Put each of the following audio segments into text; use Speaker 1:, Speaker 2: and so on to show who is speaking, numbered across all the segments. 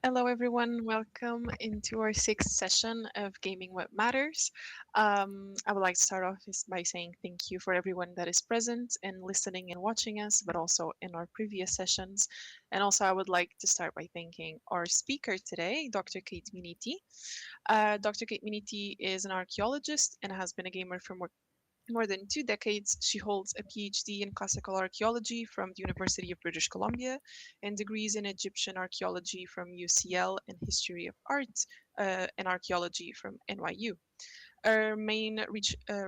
Speaker 1: Hello, everyone. Welcome into our sixth session of Gaming What Matters. I would like to start off by saying thank you for everyone that is present and listening and watching us, but also in our previous sessions. And also, I would like to start by thanking our speaker today, Dr. Kate Minniti. Dr. Kate Minniti is an archaeologist and has been a gamer for more than 2 decades. She holds a PhD in Classical Archaeology from the University of British Columbia and degrees in Egyptian Archaeology from UCL and History of Art and Archaeology from NYU. Her main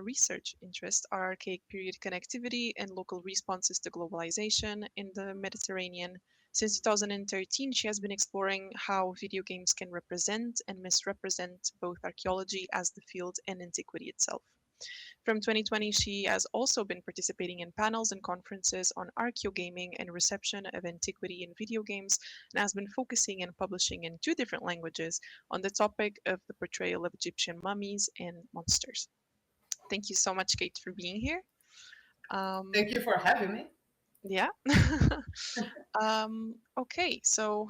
Speaker 1: research interests are Archaic-Period connectivity and local responses to globalization in the Mediterranean. Since 2013, she has been exploring how video games can represent and misrepresent both archaeology as the field and antiquity itself. From 2020, she has also been participating in panels and conferences on archaeogaming and reception of antiquity in video games, and has been focusing and publishing in 2 different languages on the topic of the portrayal of Egyptian mummies and monsters. Thank you so much, Kate, for being here.
Speaker 2: Thank you for having me.
Speaker 1: Yeah. Okay, so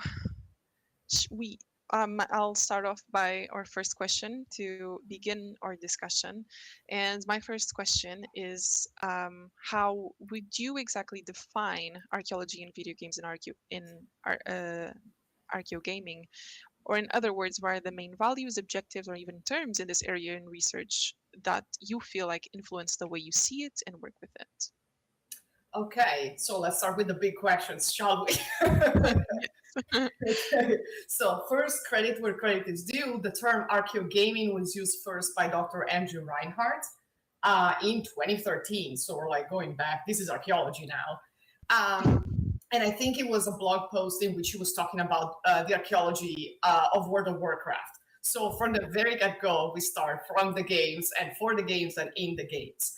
Speaker 1: we I'll start off by our first question to begin our discussion. And my first question is, how would you exactly define archaeology in video games and archaeogaming? Or in other words, what are the main values, objectives, or even terms in this area in research that you feel like influence the way you see it and work with it?
Speaker 2: Okay, so let's start with the big questions, shall we? Okay. So first, credit where credit is due. The term archaeogaming was used first by Dr. Andrew Reinhardt in 2013. So we're like going back. This is archaeology now. And I think it was a blog post in which he was talking about the archaeology of World of Warcraft. So from the very get-go, we start from the games and for the games and in the games.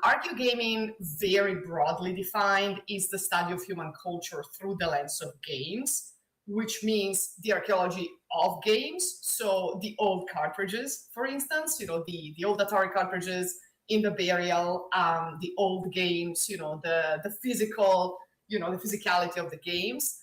Speaker 2: Archaeogaming, very broadly defined, is the study of human culture through the lens of games, which means the archaeology of games. So the old cartridges, for instance, the old Atari cartridges in the burial, the old games, the physical, the physicality of the games.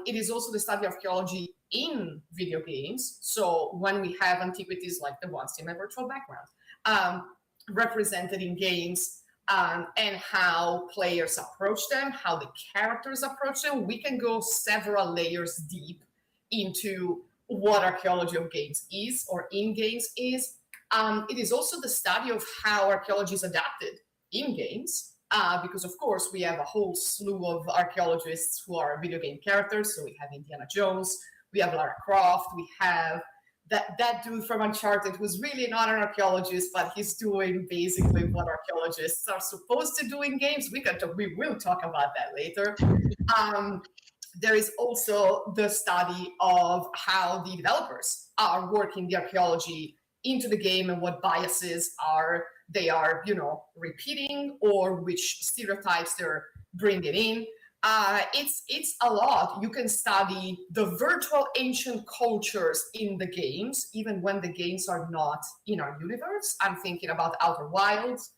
Speaker 2: It is also the study of archaeology in video games. So when we have antiquities like the ones in my virtual background, represented in games, and how players approach them, how the characters approach them, we can go several layers deep into what archaeology of games is or in games is. It is also the study of how archaeology is adapted in games, because of course we have a whole slew of archaeologists who are video game characters. So we have Indiana Jones, we have Lara Croft, we have that dude from Uncharted who's really not an archaeologist, but he's doing basically what archaeologists are supposed to do in games. We will talk about that later. There is also the study of how the developers are working the archaeology into the game and what biases they are repeating, or which stereotypes they're bringing in. It's a lot. You can study the virtual ancient cultures in the games, even when the games are not in our universe. I'm thinking about Outer Wilds,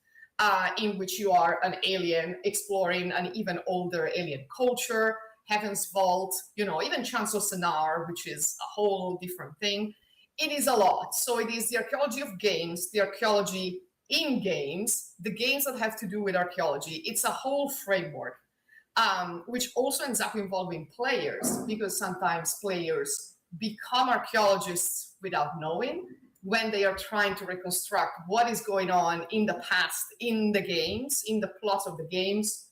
Speaker 2: in which you are an alien exploring an even older alien culture, Heaven's Vault, even Chance of Sonar, which is a whole different thing. It is a lot. So it is the archaeology of games, the archaeology in games, the games that have to do with archaeology. It's a whole framework. Which also ends up involving players, because sometimes players become archaeologists without knowing when they are trying to reconstruct what is going on in the past, in the games, in the plot of the games,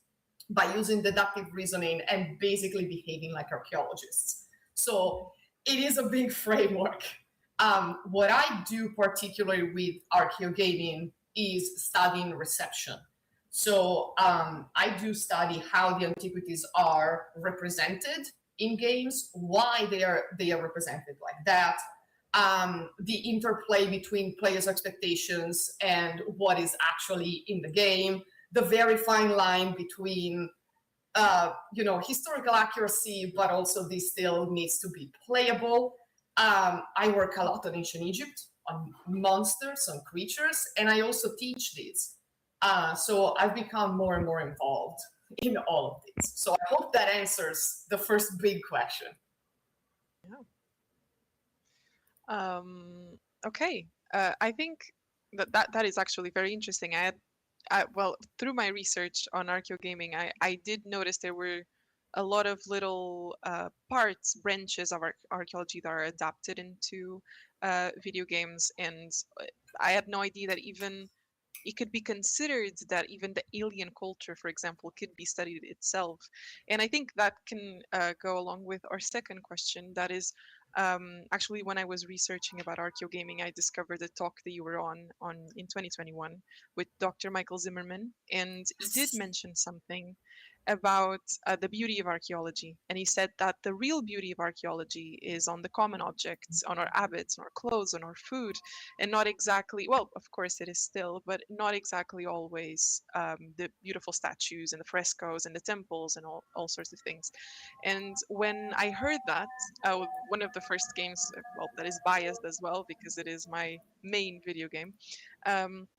Speaker 2: by using deductive reasoning and basically behaving like archaeologists. So it is a big framework. What I do particularly with archaeogaming is studying reception. So I do study how the antiquities are represented in games, why they are represented like that, the interplay between players' expectations and what is actually in the game, the very fine line between historical accuracy, but also this still needs to be playable. I work a lot on ancient Egypt, on monsters, on creatures, and I also teach these. So I've become more and more involved in all of this. So I hope that answers the first big question.
Speaker 1: Okay. I think that is actually very interesting. Well, through my research on Archaeogaming, I did notice there were a lot of little parts, branches of archaeology that are adapted into video games, and I had no idea that even it could be considered that even the alien culture, for example, could be studied itself. And I think that can go along with our second question. That is, actually, when I was researching about archaeogaming, I discovered a talk that you were on in 2021 with Dr. Michael Zimmerman, and he did mention something about the beauty of archaeology. And he said that the real beauty of archaeology is on the common objects, on our habits, on our clothes, on our food, and not exactly, well, of course it is still, but not exactly always the beautiful statues and the frescoes and the temples and all sorts of things. And when I heard that, one of the first games, well, that is biased as well because it is my main video game, um,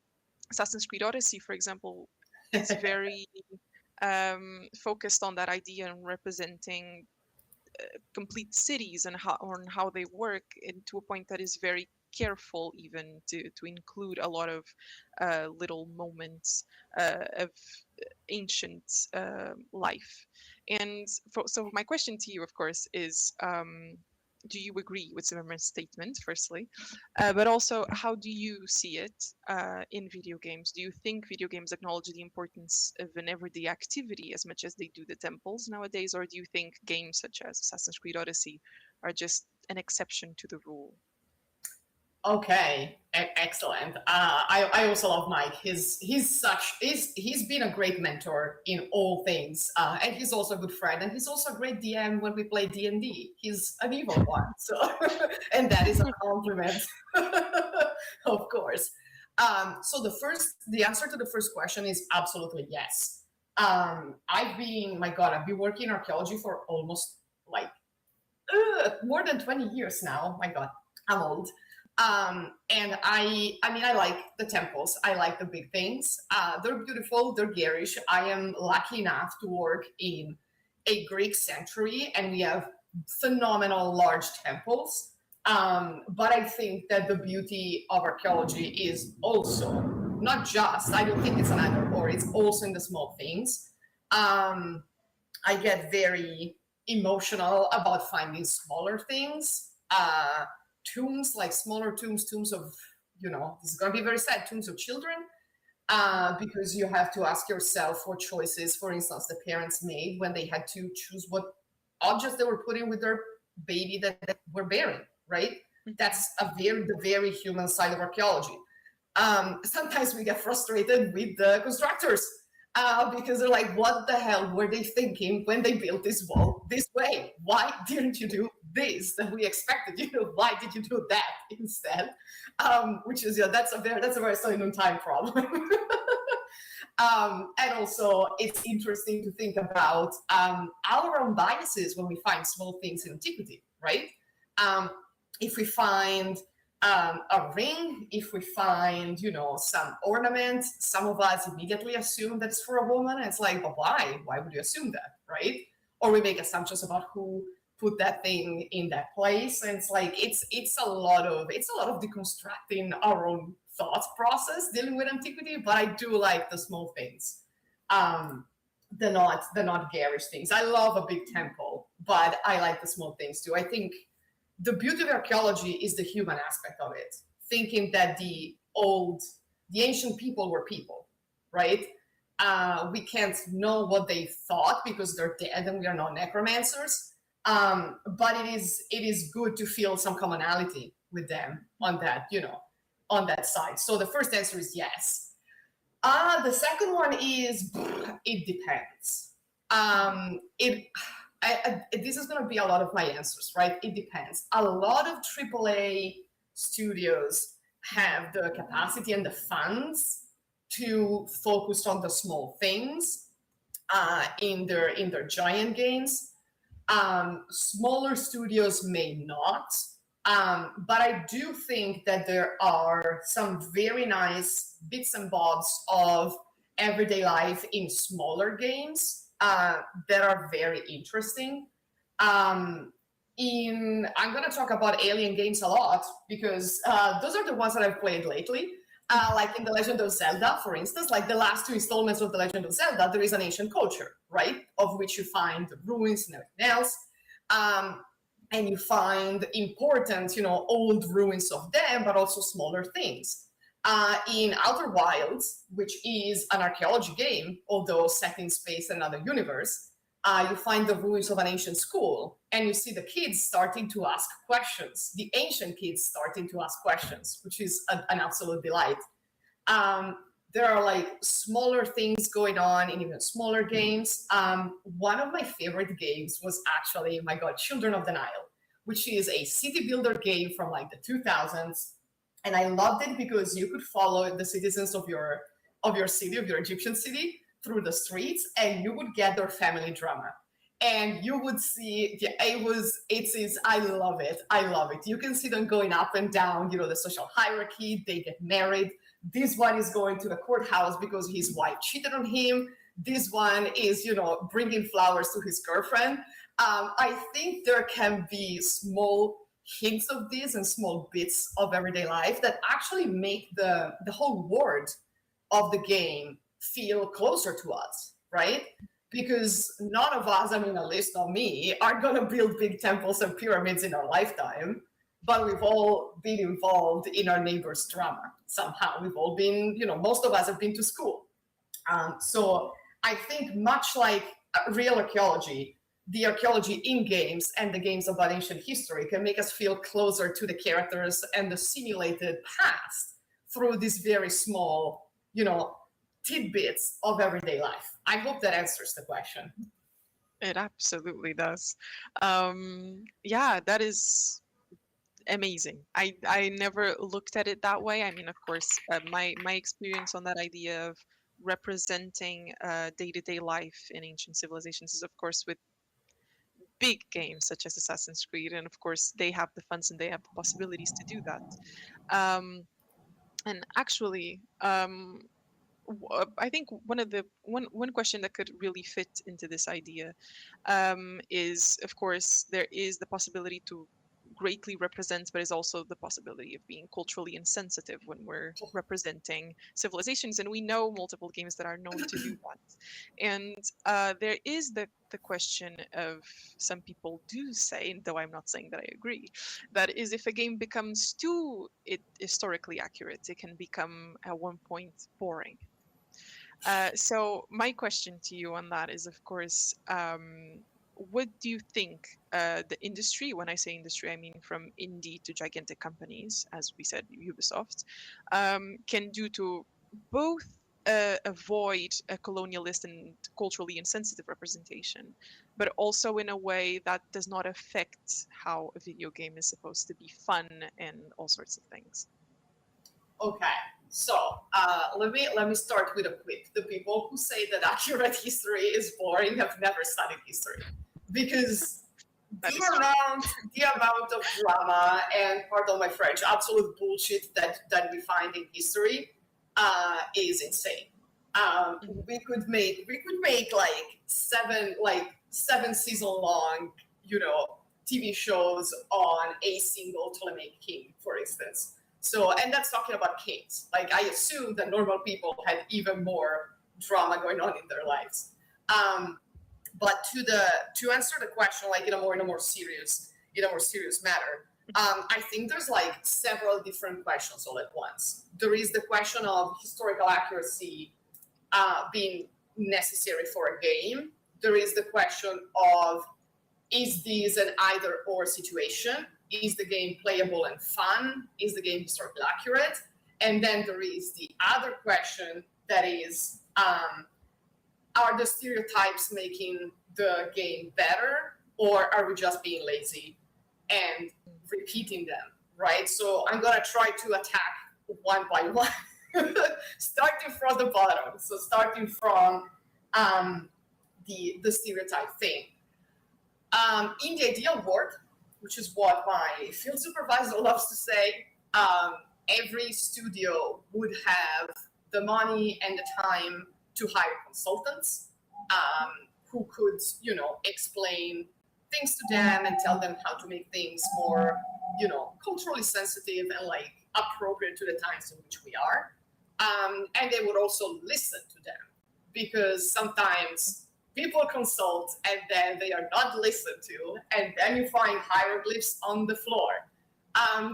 Speaker 1: Assassin's Creed Odyssey, for example, is very focused on that idea and representing complete cities and how they work, and to a point that is very careful even to include a lot of little moments of ancient life. And so my question to you, of course, is do you agree with Zimmerman's statement, firstly? But also, how do you see it in video games? Do you think video games acknowledge the importance of an everyday activity as much as they do the temples nowadays? Or do you think games such as Assassin's Creed Odyssey are just an exception to the rule?
Speaker 2: Okay, excellent. I also love Mike. He's been a great mentor in all things, and he's also a good friend, and he's also a great DM when we play D&D. He's an evil one, so and that is a compliment, of course. So the answer to the first question is absolutely yes. My God, I've been working in archaeology for almost like more than 20 years now. My God, I'm old. And I mean, I like the temples. I like the big things. They're beautiful. They're garish. I am lucky enough to work in a Greek sanctuary, and we have phenomenal large temples. But I think that the beauty of archaeology is also not just, I don't think it's an either or, it's also in the small things. I get very emotional about finding smaller things. Tombs, like smaller tombs of, this is going to be very sad, tombs of children, because you have to ask yourself what choices, for instance, the parents made when they had to choose what objects they were putting with their baby that they were bearing, right? That's the very human side of archaeology. Sometimes we get frustrated with the constructors because they're like, what the hell were they thinking when they built this wall this way? Why didn't you do this that we expected you to? Why did you do that instead? Which is, that's a very standing on time problem. And also, it's interesting to think about our own biases when we find small things in antiquity, right? If we find a ring, if we find, some ornament, some of us immediately assume that it's for a woman. And it's like, but why? Why would you assume that, right? Or we make assumptions about who put that thing in that place. And it's like it's a lot of deconstructing our own thought process dealing with antiquity. But I do like the small things, the not garish things. I love a big temple, but I like the small things too. I think the beauty of archaeology is the human aspect of it, thinking that the ancient people were people, right? We can't know what they thought because they're dead and we are not necromancers. But it is good to feel some commonality with them on that, on that side. So the first answer is yes. The second one is it depends. This is going to be a lot of my answers, right? It depends. A lot of AAA studios have the capacity and the funds to focus on the small things in their giant games. Smaller studios may not, but I do think that there are some very nice bits and bobs of everyday life in smaller games that are very interesting. I'm going to talk about alien games a lot because those are the ones that I've played lately. Like in The Legend of Zelda, for instance, like the last two installments of The Legend of Zelda, there is an ancient culture, right? Of which you find the ruins and everything else. And you find important, old ruins of them, but also smaller things. In Outer Wilds, which is an archaeology game, although set in space and another universe, you find the ruins of an ancient school, and you see the kids starting to ask questions, the ancient kids starting to ask questions, which is an absolute delight. There are like smaller things going on in even smaller games. One of my favorite games was actually, my God, Children of the Nile, which is a city builder game from like the 2000s. And I loved it because you could follow the citizens of your city, of your Egyptian city, through the streets, and you would get their family drama. And you would see, yeah, I love it. I love it. You can see them going up and down, the social hierarchy. They get married. This one is going to the courthouse because his wife cheated on him. This one is, bringing flowers to his girlfriend. I think there can be small hints of this and small bits of everyday life that actually make the whole world of the game feel closer to us, right? Because none of us, at least not me, are going to build big temples and pyramids in our lifetime, but we've all been involved in our neighbor's drama somehow. We've all been, most of us have been to school. So I think much like real archaeology, the archaeology in games and the games about ancient history can make us feel closer to the characters and the simulated past through these very small, tidbits of everyday life. I hope that answers the question.
Speaker 1: It absolutely does. Yeah, that is amazing. I never looked at it that way. I mean, of course, my experience on that idea of representing day-to-day life in ancient civilizations is, of course, with big games such as Assassin's Creed, and of course, they have the funds and they have the possibilities to do that. Um, and actually, I think one question that could really fit into this idea is, of course, there is the possibility to greatly represent, but is also the possibility of being culturally insensitive when we're representing civilizations, and we know multiple games that are known to do that. And there is the question of, some people do say, though I'm not saying that I agree, that is, if a game becomes too historically accurate, it can become at one point boring. So my question to you on that is, of course, what do you think the industry, when I say industry, I mean from indie to gigantic companies, as we said, Ubisoft, can do to both avoid a colonialist and culturally insensitive representation, but also in a way that does not affect how a video game is supposed to be fun and all sorts of things?
Speaker 2: Okay, so let me start with a quip. The people who say that accurate history is boring have never studied history, because
Speaker 1: That
Speaker 2: the
Speaker 1: is true.
Speaker 2: amount of drama and, pardon my French, absolute bullshit that we find in history is insane. We could make like seven season long, TV shows on a single Ptolemaic king, for instance. So, and that's talking about kings. Like, I assume that normal people had even more drama going on in their lives. But to answer the question, like in a more serious matter, I think there's like several different questions all at once. There is the question of historical accuracy being necessary for a game. There is the question of, is this an either or situation? Is the game playable and fun? Is the game historically accurate? And then there is the other question that is, are the stereotypes making the game better, or are we just being lazy and repeating them, right? So I'm gonna try to attack one by one, starting from the bottom. So starting from the stereotype thing. In the ideal world, which is what my field supervisor loves to say, every studio would have the money and the time to hire consultants who could, explain things to them and tell them how to make things more, culturally sensitive and like appropriate to the times in which we are. And they would also listen to them, because sometimes people consult and then they are not listened to, and then you find hieroglyphs on the floor,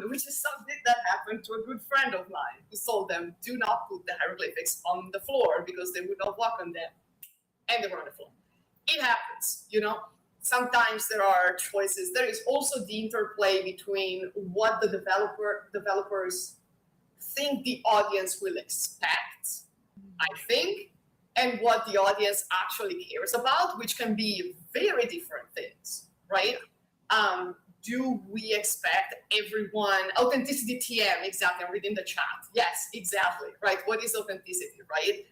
Speaker 2: which is something that happened to a good friend of mine who told them, do not put the hieroglyphics on the floor because they would not walk on them, and they were on the floor. It happens, Sometimes there are choices. There is also the interplay between what the developers think the audience will expect, I think, and what the audience actually cares about, which can be very different things, right? Do we expect everyone, authenticity TM, exactly, I'm reading the chat. Yes, exactly, right? What is authenticity, right?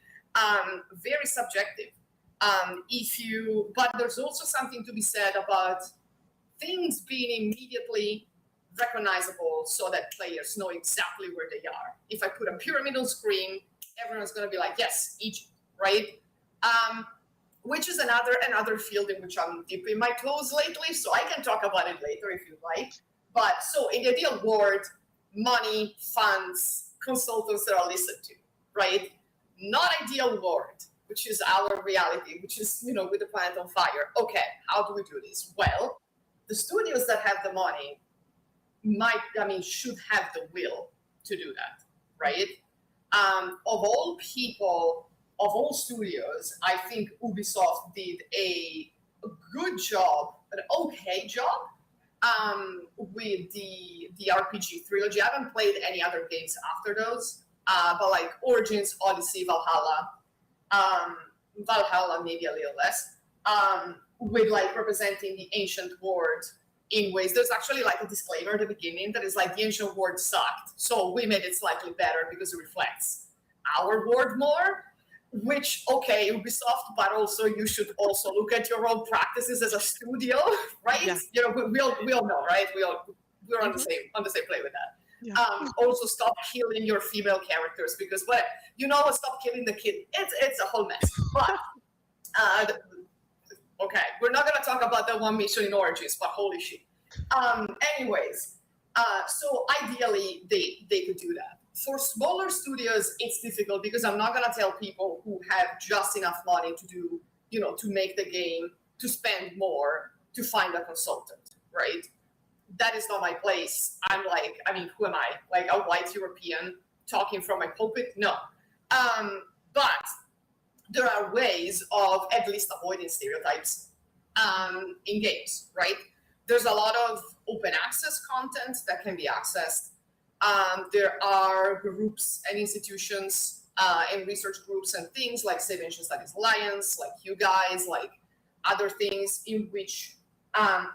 Speaker 2: Very subjective. But there's also something to be said about things being immediately recognizable so that players know exactly where they are. If I put a pyramid on screen, everyone's going to be like, yes, Egypt, right? Which is another field in which I'm dipping my toes lately, so I can talk about it later if you like. But so in the ideal world, money, funds, consultants that are listened to, right? Not ideal world, which is our reality, which is, with the planet on fire. Okay, how do we do this? Well, the studios that have the money should have the will to do that, right? Of all people, of all studios, I think Ubisoft did a good job, an okay job, with the RPG trilogy. I haven't played any other games after those, but like Origins, Odyssey, Valhalla maybe a little less, with like representing the ancient world in ways. There's actually like a disclaimer at the beginning that is like, the ancient world sucked, so we made it slightly better because it reflects our world more. Which, okay, Ubisoft, but also you should also look at your own practices as a studio, right?
Speaker 1: Yeah.
Speaker 2: We all know, right? We're on the same play with that.
Speaker 1: Yeah.
Speaker 2: Also, stop killing your female characters, because stop killing the kid. It's a whole mess. But okay, we're not gonna talk about that one mission in Origins, but holy shit. Anyways, so ideally they could do that. For smaller studios, it's difficult because I'm not gonna tell people who have just enough money to do, to make the game, to spend more, to find a consultant, right? That is not my place. I'm like, who am I? Like a white European talking from my pulpit? No. But there are ways of at least avoiding stereotypes in games, right? There's a lot of open access content that can be accessed. There are groups and institutions and research groups and things like Save Ancient Studies Alliance, like you guys, like other things in which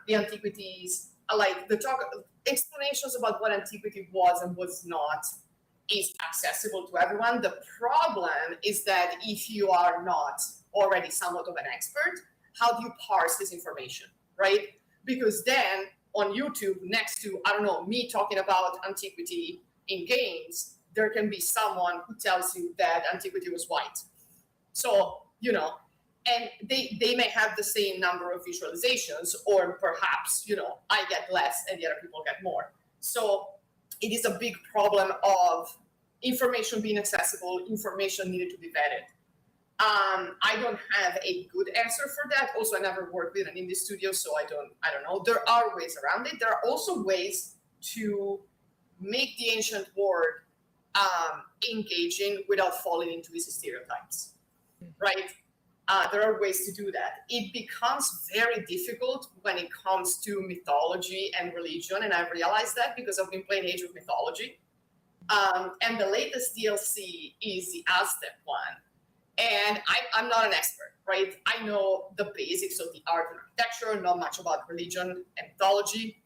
Speaker 2: the antiquities, like the explanations about what antiquity was and was not is accessible to everyone. The problem is that if you are not already somewhat of an expert, how do you parse this information, right? Because then on YouTube, next to, I don't know, me talking about antiquity in games, there can be someone who tells you that antiquity was white. So, and they may have the same number of visualizations, or perhaps, I get less and the other people get more. So it is a big problem of information being accessible, information needed to be vetted. I don't have a good answer for that. Also, I never worked with an indie studio, so I don't know. There are ways around it. There are also ways to make the ancient world engaging without falling into these stereotypes, right? There are ways to do that. It becomes very difficult when it comes to mythology and religion, and I've realized that because I've been playing Age of Mythology. And the latest DLC is the Aztec one. And I'm not an expert, right? I know the basics of the art and architecture, not much about religion and mythology.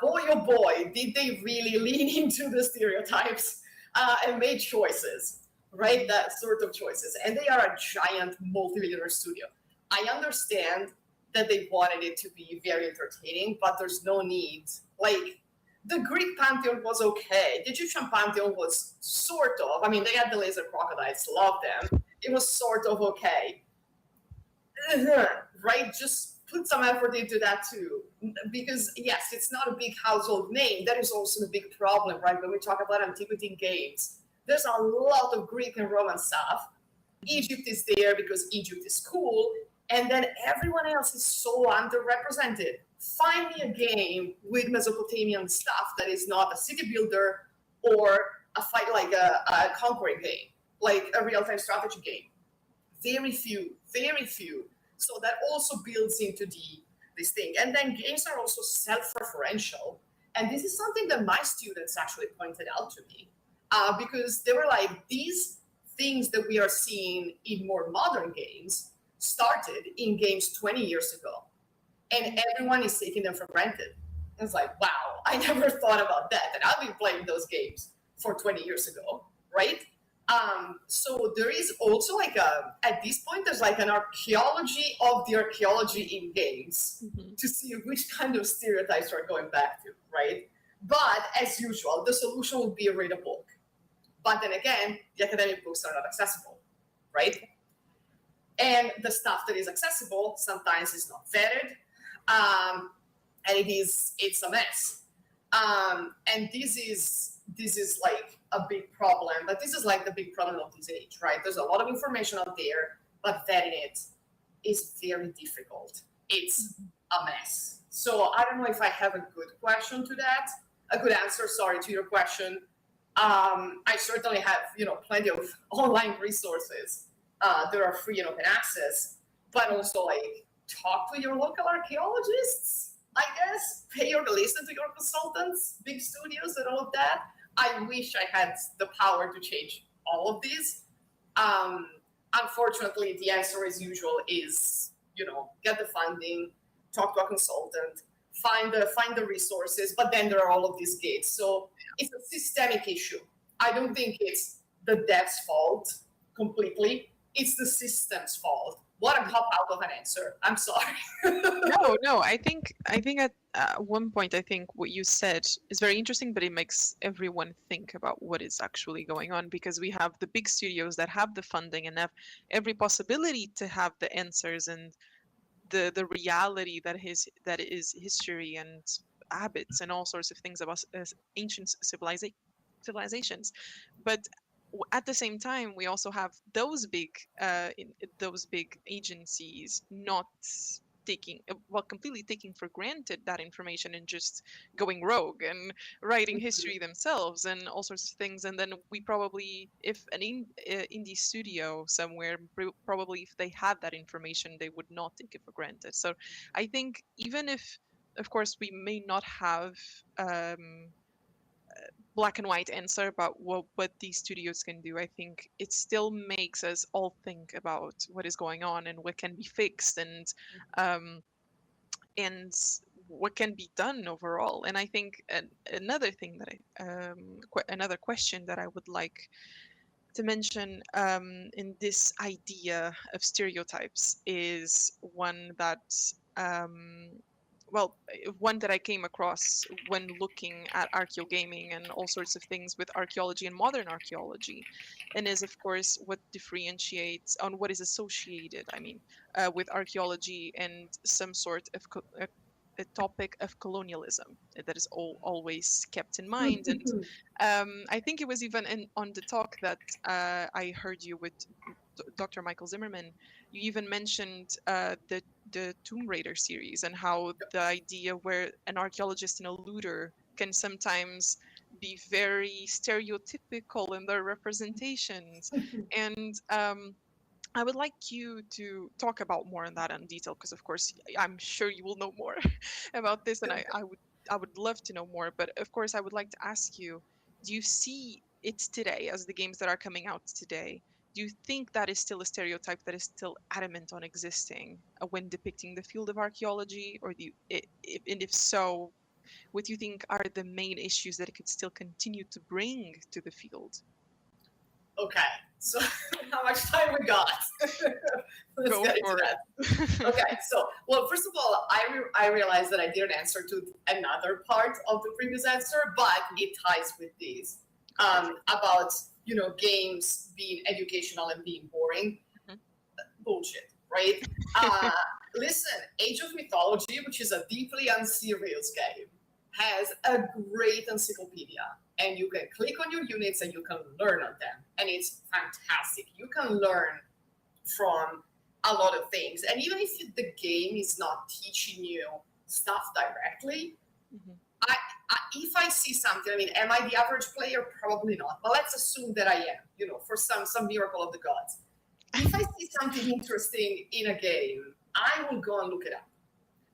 Speaker 2: Boy, oh boy, did they really lean into the stereotypes and made choices, right? That sort of choices. And they are a giant multi-millionaire studio. I understand that they wanted it to be very entertaining, but there's no need. Like, the Greek pantheon was okay. The Egyptian pantheon was sort of, they had the laser crocodiles, love them. It was sort of okay. Right? Just put some effort into that too, because yes, it's not a big household name. That is also a big problem, right? When we talk about antiquity games, there's a lot of Greek and Roman stuff. Egypt is there because Egypt is cool, and then everyone else is so underrepresented. Find me a game with Mesopotamian stuff that is not a city builder or a fight like a conquering game, like a real-time strategy game. Very few, very few. So that also builds into this thing. And then games are also self-referential. And this is something that my students actually pointed out to me, because they were like, these things that we are seeing in more modern games started in games 20 years ago. And everyone is taking them for granted. And it's like, wow, I never thought about that. And I've been playing those games for 20 years ago, right? So there is also like at this point, there's like an archaeology of the archaeology in games to see which kind of stereotypes we're going back to, right? But as usual, the solution would be a read a book. But then again, the academic books are not accessible, right? And the stuff that is accessible sometimes is not vetted, and it's a mess. And this is like a big problem, but this is like the big problem of this age, right? There's a lot of information out there, but vetting it is very difficult. It's a mess. So I don't know if I have a good question to that, a good answer, sorry, to your question. I certainly have, plenty of online resources that are free and open access, but also like talk to your local archaeologists, I guess, listen to your consultants, big studios and all of that. I wish I had the power to change all of these. Unfortunately, the answer as usual is, get the funding, talk to a consultant, find the resources, but then there are all of these gates. So it's a systemic issue. I don't think it's the dev's fault completely. It's the system's fault. What a cop out of an answer. I'm sorry.
Speaker 1: No. I think at one point, I think what you said is very interesting, but it makes everyone think about what is actually going on, because we have the big studios that have the funding and have every possibility to have the answers and the reality that is history and habits and all sorts of things about ancient civilizations. But at the same time, we also have those big agencies not completely taking for granted that information and just going rogue and writing history themselves and all sorts of things. And then we probably, if an indie studio somewhere, probably if they had that information, they would not take it for granted. So I think even if, of course, we may not have black and white answer about what these studios can do, I think it still makes us all think about what is going on and what can be fixed um, and what can be done overall. And I think another thing that another question that I would like to mention in this idea of stereotypes is one that um, one that I came across when looking at archaeogaming and all sorts of things with archaeology and modern archaeology, and is of course what differentiates on what is associated, with archaeology and some sort of a topic of colonialism that is always kept in mind. And I think it was even on the talk that I heard you with Dr. Michael Zimmerman. You even mentioned the Tomb Raider series and how the idea where an archaeologist and a looter can sometimes be very stereotypical in their representations. And I would like you to talk about more on that in detail, because of course I'm sure you will know more about this, and I would love to know more. But of course, I would like to ask you: do you see it today as the games that are coming out today? Do you think that is still a stereotype that is still adamant on existing when depicting the field of archaeology, or and if so, what do you think are the main issues that it could still continue to bring to the field?
Speaker 2: Okay, so how much time we got? Let's
Speaker 1: Go
Speaker 2: get
Speaker 1: for
Speaker 2: into that. Okay, so, well, first of all, I realized that I didn't answer to another part of the previous answer, but it ties with these about, games being educational and being boring. Bullshit, right? Listen, Age of Mythology, which is a deeply unserious game, has a great encyclopedia. And you can click on your units and you can learn on them. And it's fantastic. You can learn from a lot of things. And even if the game is not teaching you stuff directly,
Speaker 1: Mhm.
Speaker 2: if I see something, I mean, am I the average player? Probably not. But let's assume that I am, for some miracle of the gods. If I see something interesting in a game, I will go and look it up.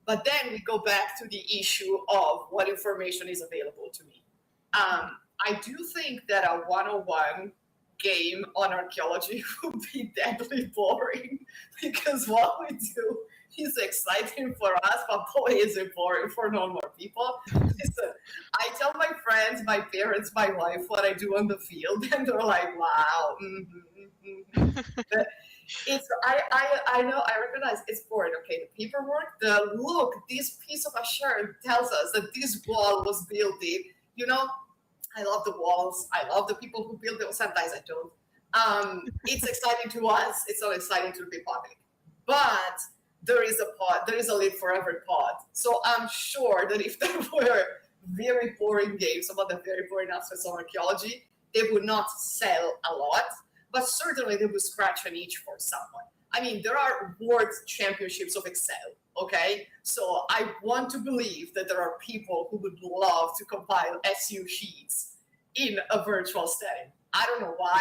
Speaker 2: But then we go back to the issue of what information is available to me. I do think that a 101 game on archaeology would be deadly boring because what we do is exciting for us, but boy, is it boring for normal people. Listen, I tell my friends, my parents, my wife what I do on the field, and they're like, wow. I know, I recognize it's boring. Okay, the paperwork, look, this piece of assure tells us that this wall was built in, I love the walls. I love the people who build them. Sometimes I don't. It's exciting to us. It's not exciting to the public. But there is a lid for every pot. So I'm sure that if there were very boring games about the very boring aspects of archaeology, they would not sell a lot, but certainly they would scratch an itch for someone. I mean, there are world championships of Excel, okay? So I want to believe that there are people who would love to compile SU sheets in a virtual setting. I don't know why.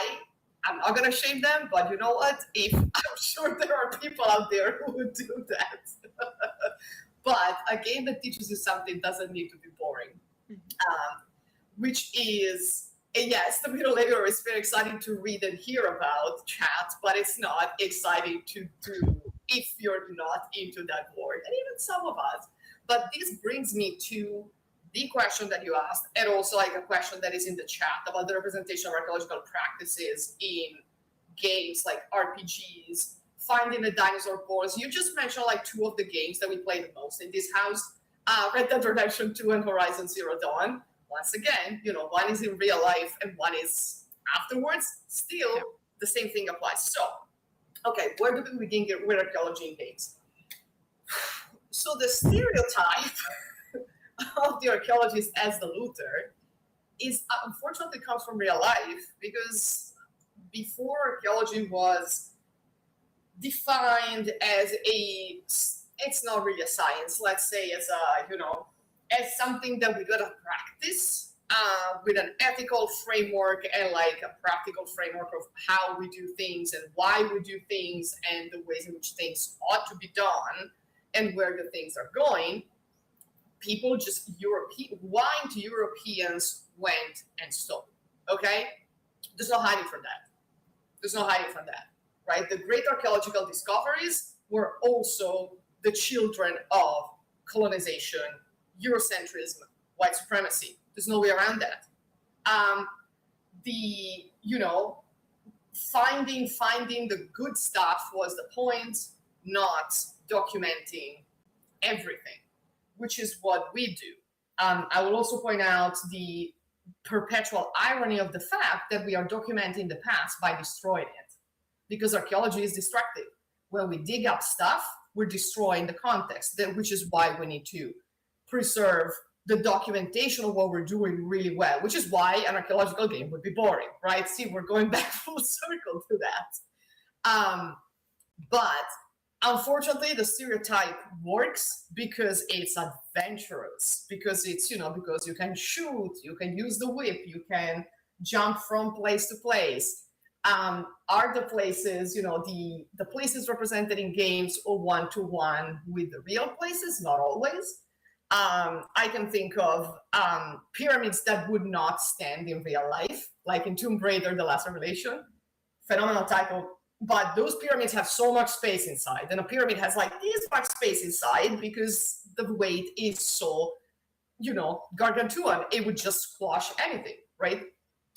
Speaker 2: I'm not going to shame them, but you know what? I'm sure there are people out there who would do that. But a game that teaches you something doesn't need to be boring, which is, yes, the middle layer is very exciting to read and hear about, chat, but it's not exciting to do if you're not into that world, and even some of us. But this brings me to the question that you asked, and also like a question that is in the chat about the representation of archaeological practices in games like RPGs, finding the dinosaur bones. You just mentioned like two of the games that we play the most in this house, Red Dead Redemption 2 and Horizon Zero Dawn. Once again, one is in real life and one is afterwards. Still, the same thing applies. So, okay, where do we begin with archaeology in games? So the stereotype of the archaeologist as the looter is unfortunately comes from real life, because before archaeology was defined as it's not really a science, let's say as as something that we gotta practice with an ethical framework and like a practical framework of how we do things and why we do things and the ways in which things ought to be done and where the things are going. People just white Europeans went and stole. Okay, there's no hiding from that. There's no hiding from that, right? The great archaeological discoveries were also the children of colonization, Eurocentrism, white supremacy. There's no way around that. Finding the good stuff was the point, not documenting everything, which is what we do. I will also point out the perpetual irony of the fact that we are documenting the past by destroying it, because archaeology is destructive. When we dig up stuff, we're destroying the context, which is why we need to preserve the documentation of what we're doing really well, which is why an archaeological game would be boring, right? See, we're going back full circle to that. But unfortunately, the stereotype works because it's adventurous, because it's, because you can shoot, you can use the whip, you can jump from place to place. Are the places, the places represented in games or one-to-one with the real places? Not always. I can think of pyramids that would not stand in real life, like in Tomb Raider, The Last Revelation. Phenomenal title. But those pyramids have so much space inside, and a pyramid has like this much space inside because the weight is so, gargantuan. It would just squash anything, right?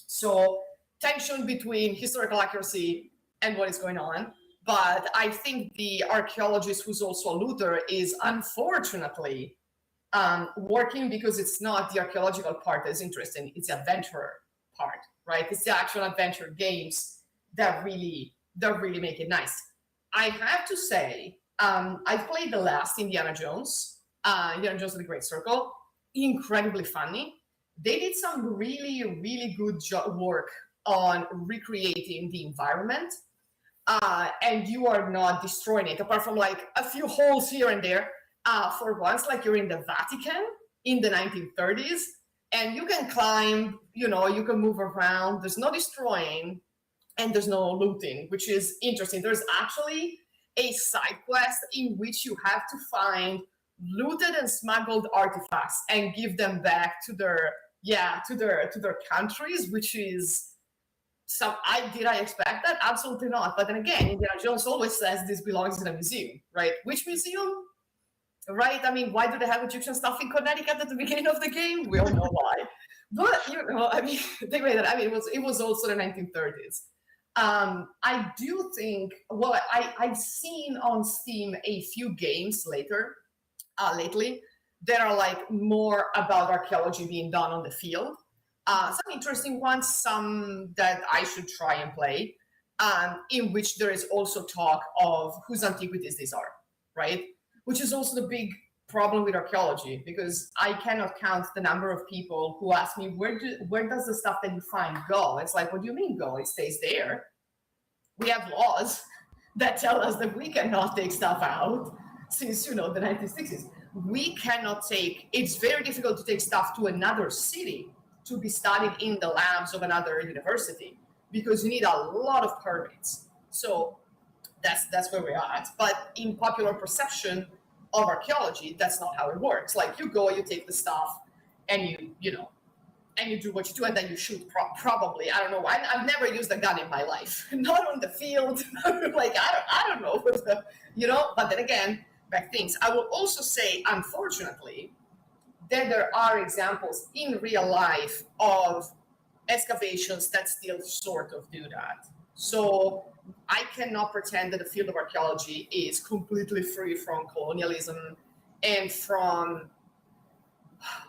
Speaker 2: So tension between historical accuracy and what is going on. But I think the archaeologist who's also a looter is unfortunately working because it's not the archaeological part that's interesting, it's the adventurer part, right? It's the actual adventure games that really make it nice. I have to say, I played the last Indiana Jones, Indiana Jones and the Great Circle. Incredibly funny. They did some really, really good work on recreating the environment, and you are not destroying it, apart from like a few holes here and there. For once, like you're in the Vatican in the 1930s, and you can climb, you can move around. There's no destroying, and there's no looting, which is interesting. There's actually a side quest in which you have to find looted and smuggled artifacts and give them back to their countries, which is did I expect that? Absolutely not. But then again, Indiana Jones always says this belongs in a museum, right? Which museum? Right? I mean, why do they have Egyptian stuff in Connecticut at the beginning of the game? We all know why. But I mean, they made it. I mean, it was also the 1930s. I do think. Well, I've seen on Steam a few games lately that are like more about archaeology being done on the field. Some interesting ones, some that I should try and play, in which there is also talk of whose antiquities these are, right? Which is also the big problem with archaeology, because I cannot count the number of people who ask me, where does the stuff that you find go? It's like, what do you mean go? It stays there. We have laws that tell us that we cannot take stuff out since, the 1960s. We cannot it's very difficult to take stuff to another city to be studied in the labs of another university, because you need a lot of permits. So that's where we're at. But in popular perception of archaeology, that's not how it works. Like you go, you take the stuff, and you do what you do, and then you shoot. Probably, I don't know. I've never used a gun in my life, not on the field. Like I don't know, But then again, back things. I will also say, unfortunately, that there are examples in real life of excavations that still sort of do that. So I cannot pretend that the field of archaeology is completely free from colonialism and from,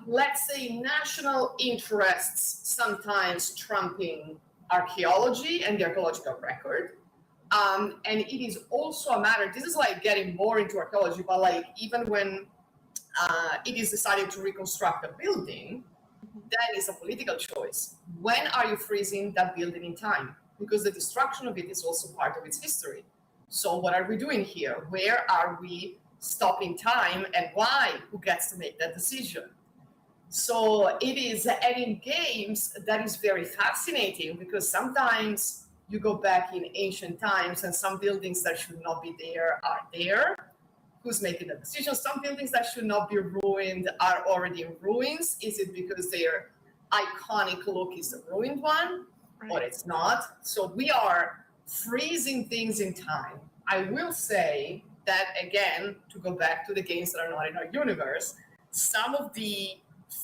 Speaker 2: let's say, national interests sometimes trumping archaeology and the archaeological record. And it is also a matter, this is like getting more into archaeology, but like even when it is decided to reconstruct a building, that is a political choice. When are you freezing that building in time? Because the destruction of it is also part of its history. So what are we doing here? Where are we stopping time, and why? Who gets to make that decision? So it is, and in games, that is very fascinating, because sometimes you go back in ancient times and some buildings that should not be there are there. Who's making the decision? Some buildings that should not be ruined are already in ruins. Is it because their iconic look is the ruined one? Right. Or it's not? So we are freezing things in time. I will say that, again, to go back to the games that are not in our universe, some of the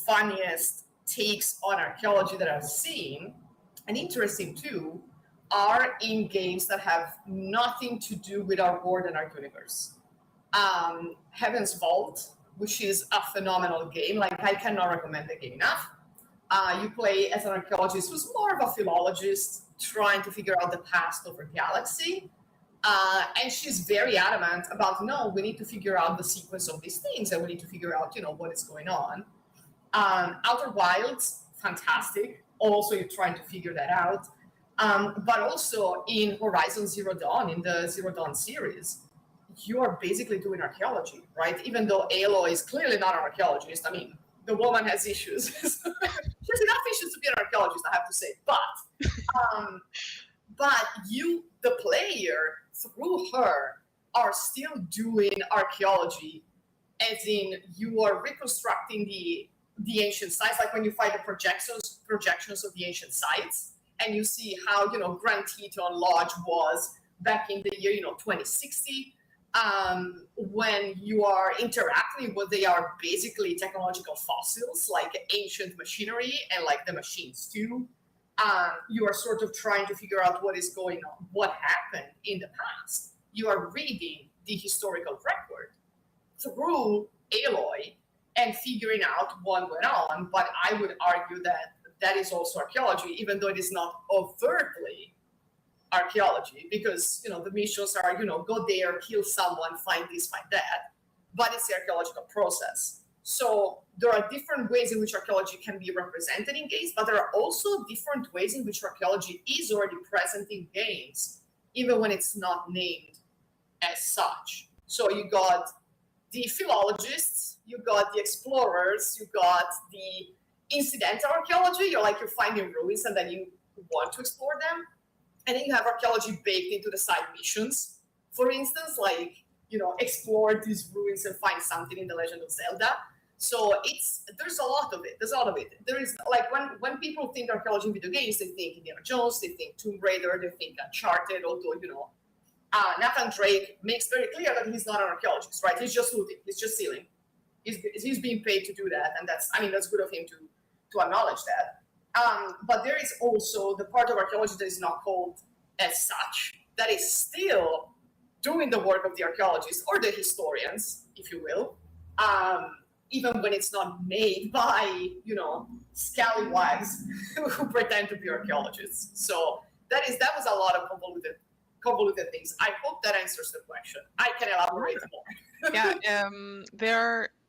Speaker 2: funniest takes on archaeology that I've seen, and interesting too, are in games that have nothing to do with our world and our universe. Heaven's Vault, which is a phenomenal game. Like, I cannot recommend the game enough. You play as an archaeologist who's more of a philologist trying to figure out the past of our galaxy. And she's very adamant about, no, we need to figure out the sequence of these things, and we need to figure out, what is going on. Outer Wilds, fantastic. Also, you're trying to figure that out. But also in Horizon Zero Dawn, in the Zero Dawn series, you are basically doing archaeology, right? Even though Aloy is clearly not an archaeologist. I mean, the woman has issues. She has enough issues to be an archaeologist, I have to say. But you, the player, through her, are still doing archaeology, as in you are reconstructing the ancient sites, like when you find the projections of the ancient sites, and you see how, Grand Teton Lodge was back in the year, 2060. When you are interacting with, they are basically technological fossils, like ancient machinery and like the machines too. You are sort of trying to figure out what is going on, what happened in the past. You are reading the historical record through Aloy and figuring out what went on. But I would argue that that is also archaeology, even though it is not overtly archaeology, because the missions are go there, kill someone, find this, find that, but it's the archaeological process. So there are different ways in which archaeology can be represented in games, but there are also different ways in which archaeology is already present in games, even when it's not named as such. So you got the philologists, you got the explorers, you got the incidental archaeology. You're finding ruins and then you want to explore them. And then you have archaeology baked into the side missions. For instance, explore these ruins and find something in the Legend of Zelda. So there's a lot of it. There is when people think archaeology in video games, they think Indiana Jones, they think Tomb Raider, they think Uncharted, although Nathan Drake makes very clear that he's not an archaeologist, right? He's just looting, he's just stealing. He's being paid to do that, and that's good of him to acknowledge that. But there is also the part of archaeology that is not called as such, that is still doing the work of the archaeologists or the historians, if you will, even when it's not made by, scallywags who pretend to be archaeologists. So that was a lot of convoluted things. I hope that answers the question. I can elaborate more.
Speaker 1: Yeah,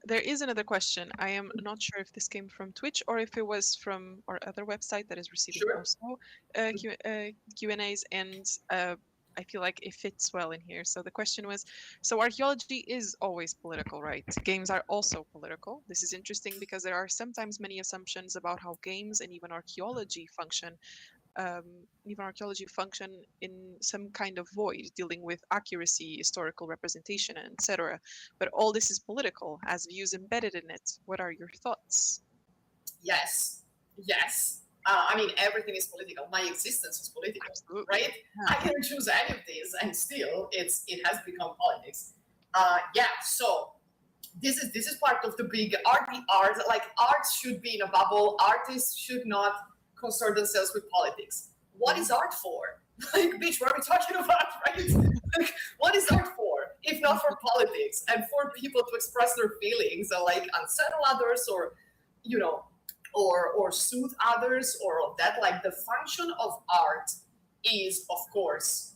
Speaker 1: there is another question. I am not sure if this came from Twitch or if it was from our other website that is receiving also Q&As, and I feel like it fits well in here. So the question was, so archaeology is always political, right? Games are also political. This is interesting because there are sometimes many assumptions about how games and even archaeology function in some kind of void, dealing with accuracy, historical representation, etc. But all this is political, has views embedded in it. What are your thoughts?
Speaker 2: Yes. Everything is political. My existence is political. Absolutely. Right? Yeah. I can choose any of these, and still, it has become politics. So this is part of the big art. Art should be in a bubble. Artists should not concern themselves with politics. What is art for? Bitch, what are we talking about, right? What is art for, if not for politics and for people to express their feelings and unsettle others, or or soothe others, or of that? The function of art is, of course,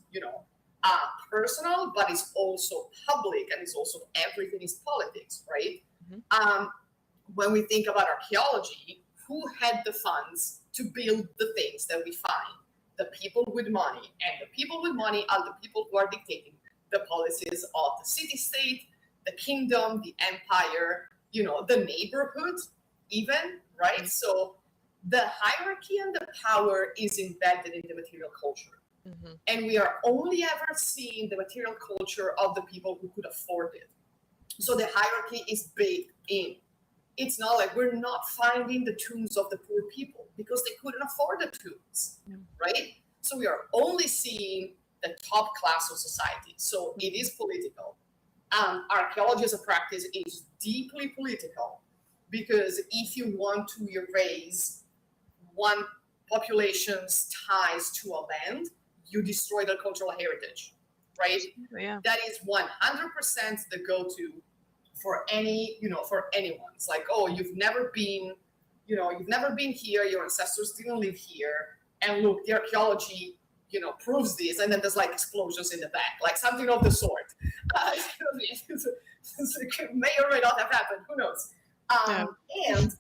Speaker 2: personal, but it's also public, and it's also everything is politics, right? Mm-hmm. When we think about archaeology, who had the funds to build the things that we find? The people with money, and the people with money are the people who are dictating the policies of the city-state, the kingdom, the empire, the neighborhood even, right? Mm-hmm. So the hierarchy and the power is embedded in the material culture. Mm-hmm. And we are only ever seeing the material culture of the people who could afford it. So the hierarchy is baked in. It's not like we're not finding the tombs of the poor people because they couldn't afford the tombs, right? So we are only seeing the top class of society. So it is political. Archaeology as a practice is deeply political, because if you want to erase one population's ties to a land, you destroy their cultural heritage, right? Yeah. That is 100% the go-to for for anyone. It's oh, you've never been here, your ancestors didn't live here, and look, the archaeology, proves this, and then there's explosions in the back, something of the sort. It may or may not have happened, who knows? And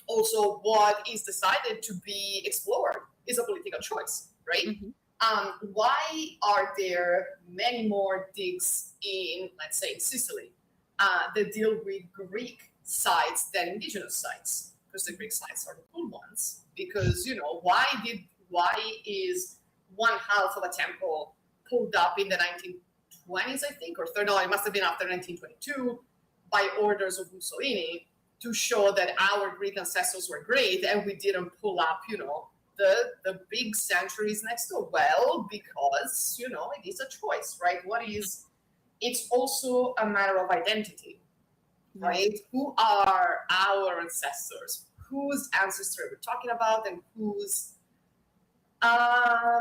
Speaker 2: also what is decided to be explored is a political choice, right? Mm-hmm. Why are there many more digs in, let's say, Sicily, that deal with Greek sites than indigenous sites? Because the Greek sites are the cool ones. Because, why is one half of a temple pulled up in the 1920s, I think, or third, no, it must have been after 1922, by orders of Mussolini, to show that our Greek ancestors were great, and we didn't pull up, the big sanctuaries next door? Well, because, it is a choice, right? It's also a matter of identity, right? Who are our ancestors? Whose ancestry are we talking about, and whose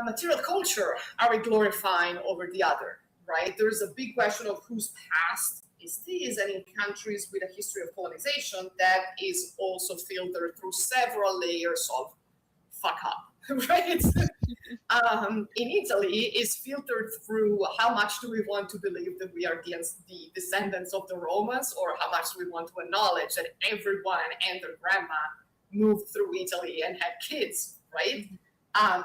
Speaker 2: material culture are we glorifying over the other, right? There's a big question of whose past is this, and in countries with a history of colonization, that is also filtered through several layers of fuck up, right? In Italy is filtered through how much do we want to believe that we are the descendants of the Romans, or how much do we want to acknowledge that everyone and their grandma moved through Italy and had kids, right? Um,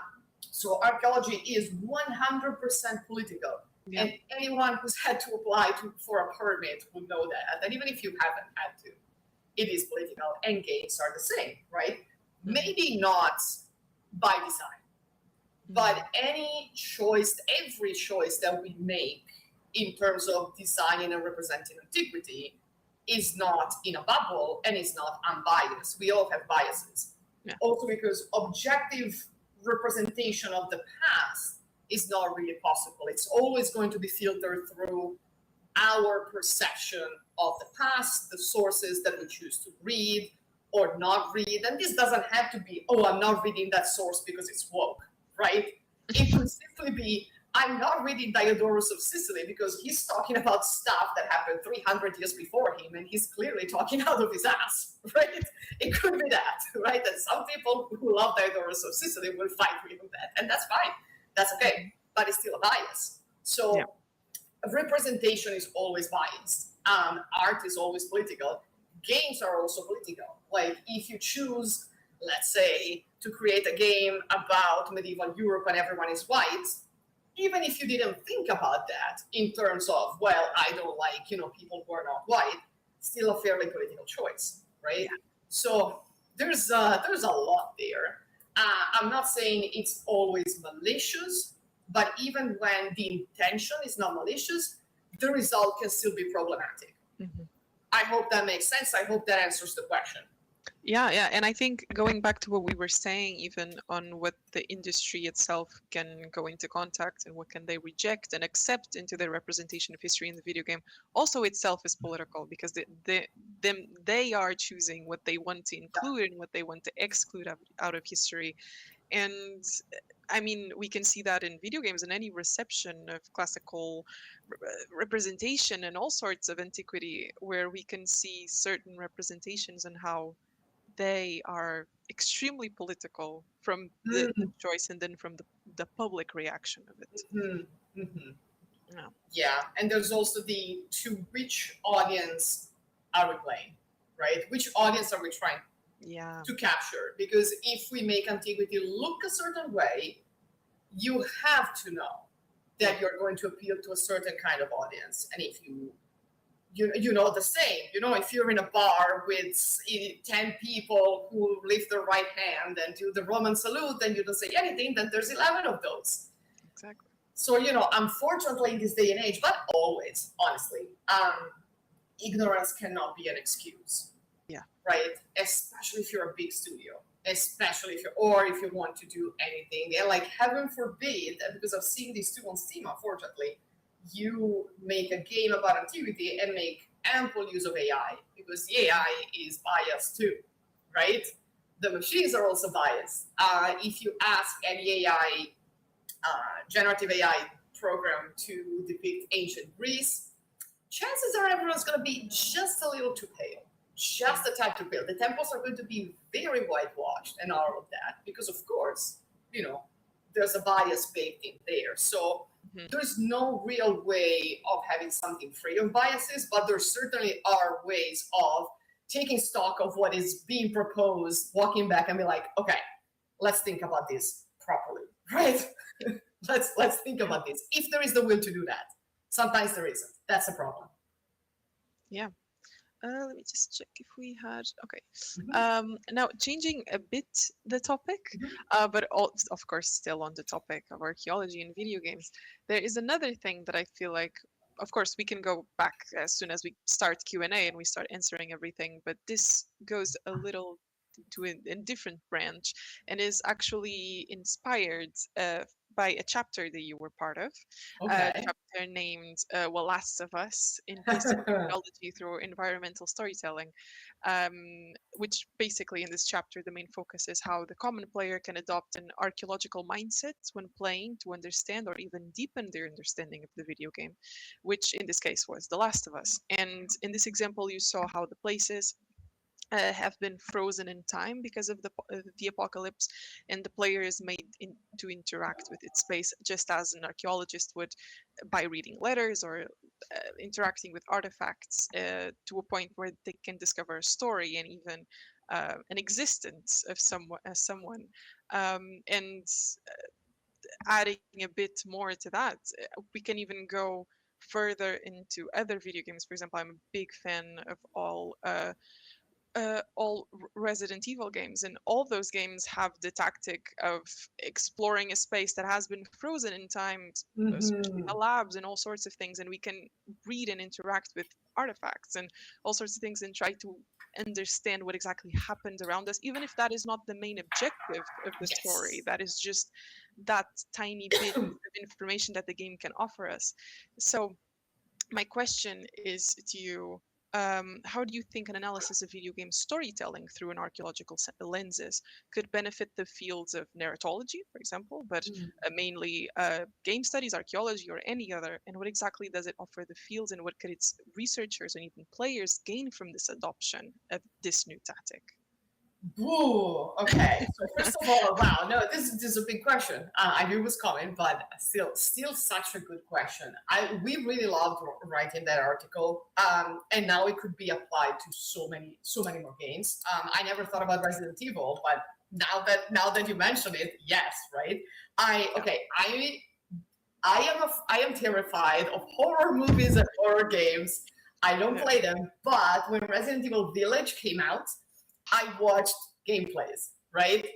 Speaker 2: so archaeology is 100% political.
Speaker 1: Yeah.
Speaker 2: And anyone who's had to apply for a permit would know that. And even if you haven't had to, it is political, and games are the same, right? Maybe not by design, but any choice, every choice that we make in terms of designing and representing antiquity is not in a bubble and is not unbiased. We all have biases.
Speaker 1: Yeah.
Speaker 2: Also because objective representation of the past is not really possible. It's always going to be filtered through our perception of the past, the sources that we choose to read or not read. And this doesn't have to be, oh, I'm not reading that source because it's woke, right? It could simply be, I'm not reading Diodorus of Sicily because he's talking about stuff that happened 300 years before him, and he's clearly talking out of his ass, right? It could be that, right? And some people who love Diodorus of Sicily will fight with that, and that's fine. That's okay, but it's still a bias. So
Speaker 1: Yeah.
Speaker 2: representation is always biased. Art is always political. Games are also political. Like if you choose, let's say, to create a game about medieval Europe and everyone is white, even if you didn't think about that in terms of, well, I don't like, people who are not white, still a fairly political choice, right?
Speaker 1: Yeah.
Speaker 2: So there's a lot there. I'm not saying it's always malicious, but even when the intention is not malicious, the result can still be problematic. I hope that makes sense. I hope that answers the question.
Speaker 1: Yeah, and I think going back to what we were saying, even on what the industry itself can go into contact and what can they reject and accept into their representation of history in the video game, also itself is political because they are choosing what they want to include and what they want to exclude out of history. And I mean, we can see that in video games and any reception of classical representation and all sorts of antiquity, where we can see certain representations and how they are extremely political from the choice and then from the public reaction of it.
Speaker 2: Mm-hmm. Mm-hmm.
Speaker 1: Yeah.
Speaker 2: Yeah, and there's also the to which audience are we playing, right? Which audience are we trying to capture? Because if we make antiquity look a certain way, you have to know that you're going to appeal to a certain kind of audience. And if you know the same, if you're in a bar with 10 people who lift their right hand and do the Roman salute, then you don't say anything, then there's 11 of those.
Speaker 1: Exactly.
Speaker 2: So, unfortunately in this day and age, but always, honestly, ignorance cannot be an excuse.
Speaker 1: Yeah.
Speaker 2: Right? Especially if you're a big studio. Especially if you want to do anything. And like, heaven forbid, because I've seen these two on Steam, unfortunately, you make a game about antiquity and make ample use of AI, because the AI is biased too, right? The machines are also biased. If you ask any AI, generative AI program to depict ancient Greece, chances are everyone's going to be just a little too pale, just a tad too pale. The temples are going to be very whitewashed and all of that, because of course, there's a bias baked in there. So there's no real way of having something free of biases, but there certainly are ways of taking stock of what is being proposed, walking back and be like, okay, let's think about this properly, right? let's think about this. If there is the will to do that. Sometimes there isn't. That's a problem.
Speaker 1: Yeah. Let me just check if we had. Okay. Now, changing a bit the topic, but of course still on the topic of archaeology and video games, there is another thing that I feel like, of course, we can go back as soon as we start Q&A and we start answering everything, but this goes a little to a different branch and is actually inspired by a chapter that you were part of, a chapter named What Lasts of Us in Place of Technology Through Environmental Storytelling, which basically in this chapter, the main focus is how the common player can adopt an archaeological mindset when playing to understand or even deepen their understanding of the video game, which in this case was The Last of Us. And in this example, you saw how the places have been frozen in time because of the apocalypse, and the player is made to interact with its space just as an archaeologist would by reading letters or interacting with artifacts to a point where they can discover a story and even an existence of someone. And adding a bit more to that, we can even go further into other video games. For example, I'm a big fan of all Resident Evil games, and all those games have the tactic of exploring a space that has been frozen in time, especially in the labs and all sorts of things. And we can read and interact with artifacts and all sorts of things and try to understand what exactly happened around us, even if that is not the main objective of the story.
Speaker 2: Yes.
Speaker 1: That is just that tiny bit of information that the game can offer us. So my question is to you, how do you think an analysis of video game storytelling through an archaeological lenses could benefit the fields of narratology, for example, but mainly game studies, archaeology, or any other? And what exactly does it offer the fields, and what could its researchers and even players gain from this adoption of this new tactic?
Speaker 2: Ooh, okay. So first of all, wow, no, this is a big question. I knew it was coming, but still such a good question. We really loved writing that article, and now it could be applied to so many more games. I never thought about Resident Evil, but now that you mention it, yes, right? I am terrified of horror movies and horror games. I don't play them, but when Resident Evil Village came out, I watched gameplays, right?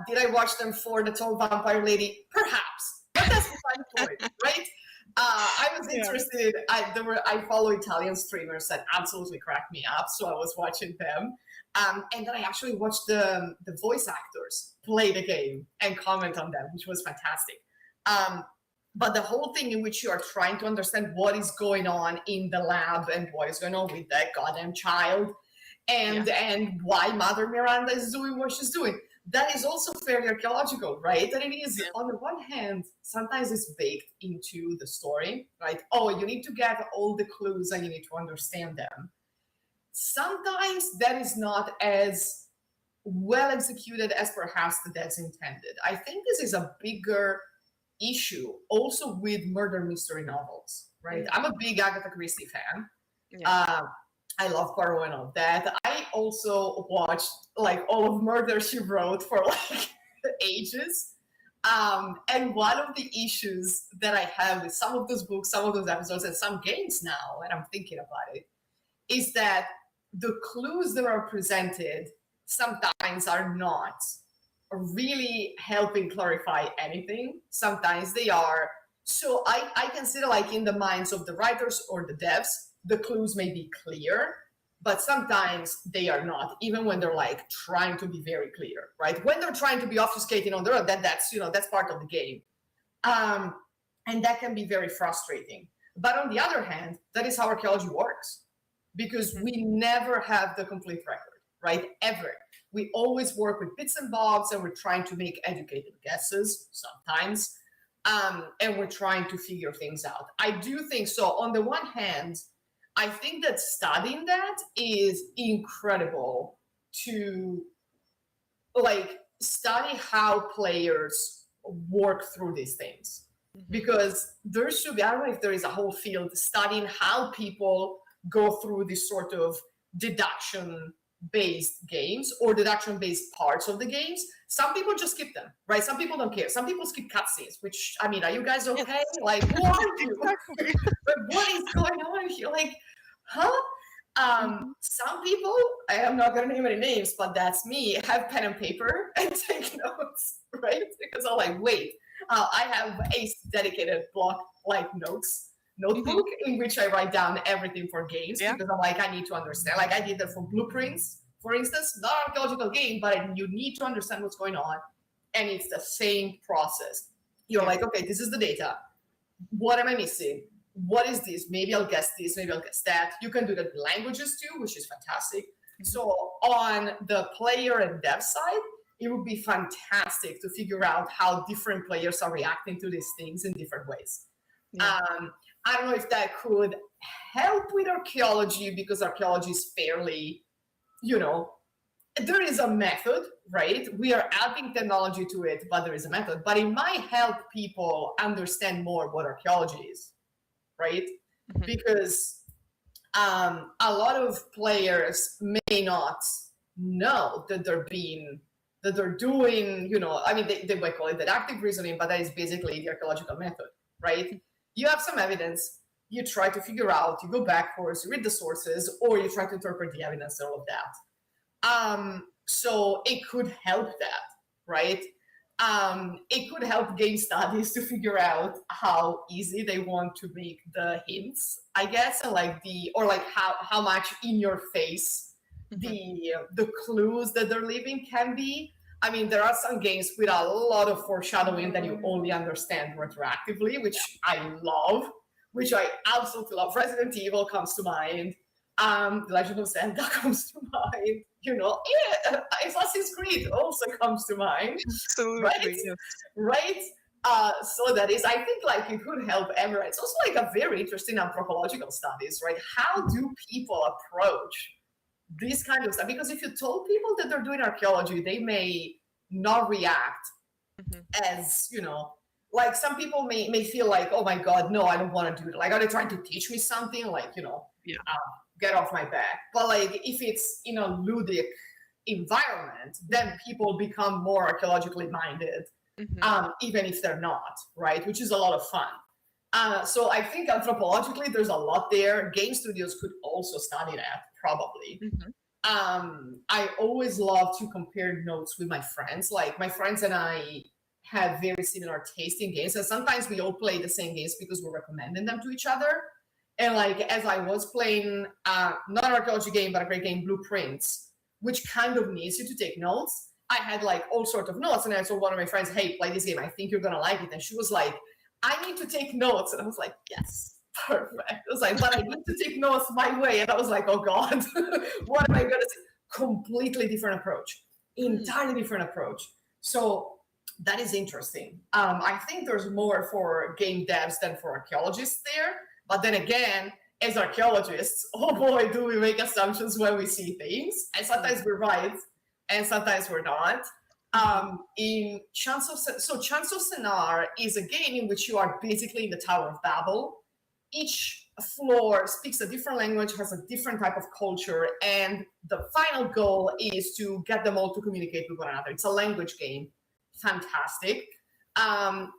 Speaker 2: Did I watch them for the tall vampire lady? Perhaps, but that's beside the point, right? I was interested. I follow Italian streamers that absolutely crack me up, so I was watching them, and then I actually watched the voice actors play the game and comment on them, which was fantastic. But the whole thing in which you are trying to understand what is going on in the lab and what is going on with that goddamn child, and why Mother Miranda is doing what she's doing. That is also fairly archaeological, right? And it is, on the one hand, sometimes it's baked into the story, right? Oh, you need to get all the clues and you need to understand them. Sometimes that is not as well executed as perhaps that's intended. I think this is a bigger issue also with murder mystery novels, right? I'm a big Agatha Christie fan. I love Poirot and all that. I also watched like all of Murder She Wrote for like ages. And one of the issues that I have with some of those books, some of those episodes, and some games now, and I'm thinking about it, is that the clues that are presented sometimes are not really helping clarify anything. Sometimes they are. So I consider, like, in the minds of the writers or the devs, the clues may be clear, but sometimes they are not, even when they're like trying to be very clear, right? When they're trying to be obfuscating on their own, that's part of the game. And that can be very frustrating. But on the other hand, that is how archaeology works, because we never have the complete record, right? Ever. We always work with bits and bobs, and we're trying to make educated guesses sometimes. And we're trying to figure things out. I do think so. On the one hand, I think that studying that is incredible to like study how players work through these things. Because there should be, I don't know if there is a whole field studying how people go through this sort of deduction based games or deduction based parts of the games. Some people just skip them, right? Some people don't care. Some people skip cutscenes, which, I mean, are you guys okay?
Speaker 1: Yes.
Speaker 2: Like, who are you? But what is going on here? Like, huh? Some people, I am not going to name any names, but that's me, have pen and paper and take notes, right? Because I'm like, wait, I have a dedicated block like notebook in which I write down everything for games because I'm like, I need to understand. Like, I did that for Blueprints, for instance, not an archaeological game, but you need to understand what's going on. And it's the same process. You're like, okay, this is the data. What am I missing? What is this? Maybe I'll guess this, maybe I'll guess that. You can do that with languages too, which is fantastic. So on the player and dev side, it would be fantastic to figure out how different players are reacting to these things in different ways. I don't know if that could help with archaeology, because archaeology is fairly you know, there is a method, right? We are adding technology to it, but there is a method. But it might help people understand more what archaeology is, right?
Speaker 1: Hmm.
Speaker 2: Because a lot of players may not know that they're doing, you know, I mean, they might call it deductive reasoning, but that is basically the archaeological method, right? You have some evidence, you try to figure out, you go backwards, you read the sources, or you try to interpret the evidence and all of that. So it could help that, right? It could help game studies to figure out how easy they want to make the hints, I guess, and like or like how much in your face
Speaker 1: Hmm.
Speaker 2: the clues that they're leaving can be. I mean, there are some games with a lot of foreshadowing that you only understand retroactively, which I love, which I absolutely love. Resident Evil comes to mind. The Legend of Zelda comes to mind. You know, yeah, Assassin's Creed also comes to mind, right?
Speaker 1: Absolutely, yes.
Speaker 2: Right? So that is, I think, like it could help everyone. It's also like a very interesting anthropological studies, right? How do people approach this kind of stuff? Because if you told people that they're doing archaeology, they may not react
Speaker 1: Hmm.
Speaker 2: as, you know, like some people may feel like, oh my God, no, I don't want to do it. Like, are they trying to teach me something? Like, you know,
Speaker 1: Yeah.
Speaker 2: get off my back. But like, if it's in a ludic environment, then people become more archaeologically minded,
Speaker 1: Hmm.
Speaker 2: even if they're not, right? Which is a lot of fun. So I think anthropologically, there's a lot there. Game studios could also study that, probably.
Speaker 1: Hmm.
Speaker 2: I always love to compare notes with my friends. Like my friends and I have very similar taste in games, and sometimes we all play the same games because we're recommending them to each other. And like as I was playing, not an archaeology game, but a great game, Blueprints, which kind of needs you to take notes. I had like all sorts of notes, and I told one of my friends, "Hey, play this game. I think you're gonna like it." And she was like, "I need to take notes," and I was like, "Yes." Perfect. I was like, but I need to take notes my way. And I was like, oh God, what am I going to say? Completely different approach,
Speaker 1: Mm.
Speaker 2: entirely different approach. So that is interesting. I think there's more for game devs than for archaeologists there. But then again, as archaeologists, oh boy, do we make assumptions when we see things. And
Speaker 1: Mm.
Speaker 2: sometimes we're right, and sometimes we're not.
Speaker 1: Mhm.
Speaker 2: In Chance of Sennar is a game in which you are basically in the Tower of Babel. Each floor speaks a different language, has a different type of culture, and the final goal is to get them all to communicate with one another. It's a language game. Fantastic.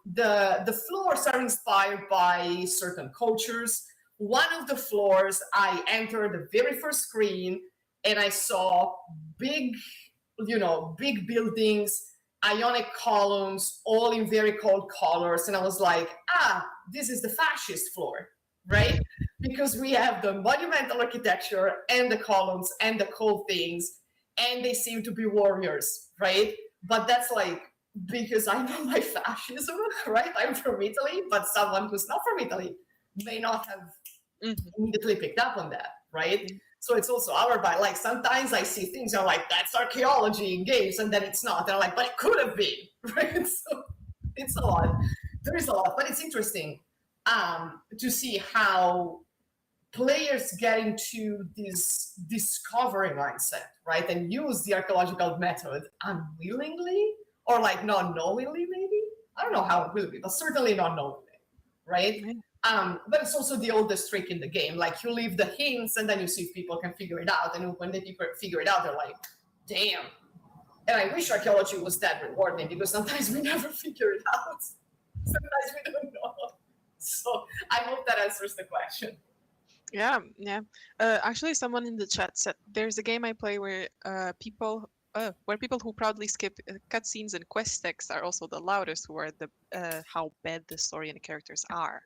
Speaker 2: The floors are inspired by certain cultures. One of the floors, I entered the very first screen and I saw big, big buildings, ionic columns, all in very cold colors. And I was like, this is the fascist floor, right? Because we have the monumental architecture and the columns and the cold things, and they seem to be warriors, right? But that's like because I know my fascism, right? I'm from Italy, but someone who's not from Italy may not have
Speaker 1: Mhm.
Speaker 2: immediately picked up on that, right?
Speaker 1: Yeah.
Speaker 2: So it's also our by like sometimes I see things I'm like, that's archaeology in games, and then it's not. And I'm like, but it could have been, right? So it's a lot. There is a lot, but it's interesting to see how players get into this discovery mindset, right? And use the archaeological method unwillingly or like not knowingly, maybe. I don't know how it will be, but certainly not knowingly, right?
Speaker 1: Yeah.
Speaker 2: But it's also the oldest trick in the game. Like you leave the hints and then you see if people can figure it out. And when they figure it out, they're like, damn. And I wish archaeology was that rewarding because sometimes we never figure it out. Sometimes we don't know. So I hope that answers the question.
Speaker 1: Yeah, yeah. Actually, someone in the chat said there's a game I play where people who proudly skip cutscenes and quest text are also the loudest, who are the how bad the story and the characters are.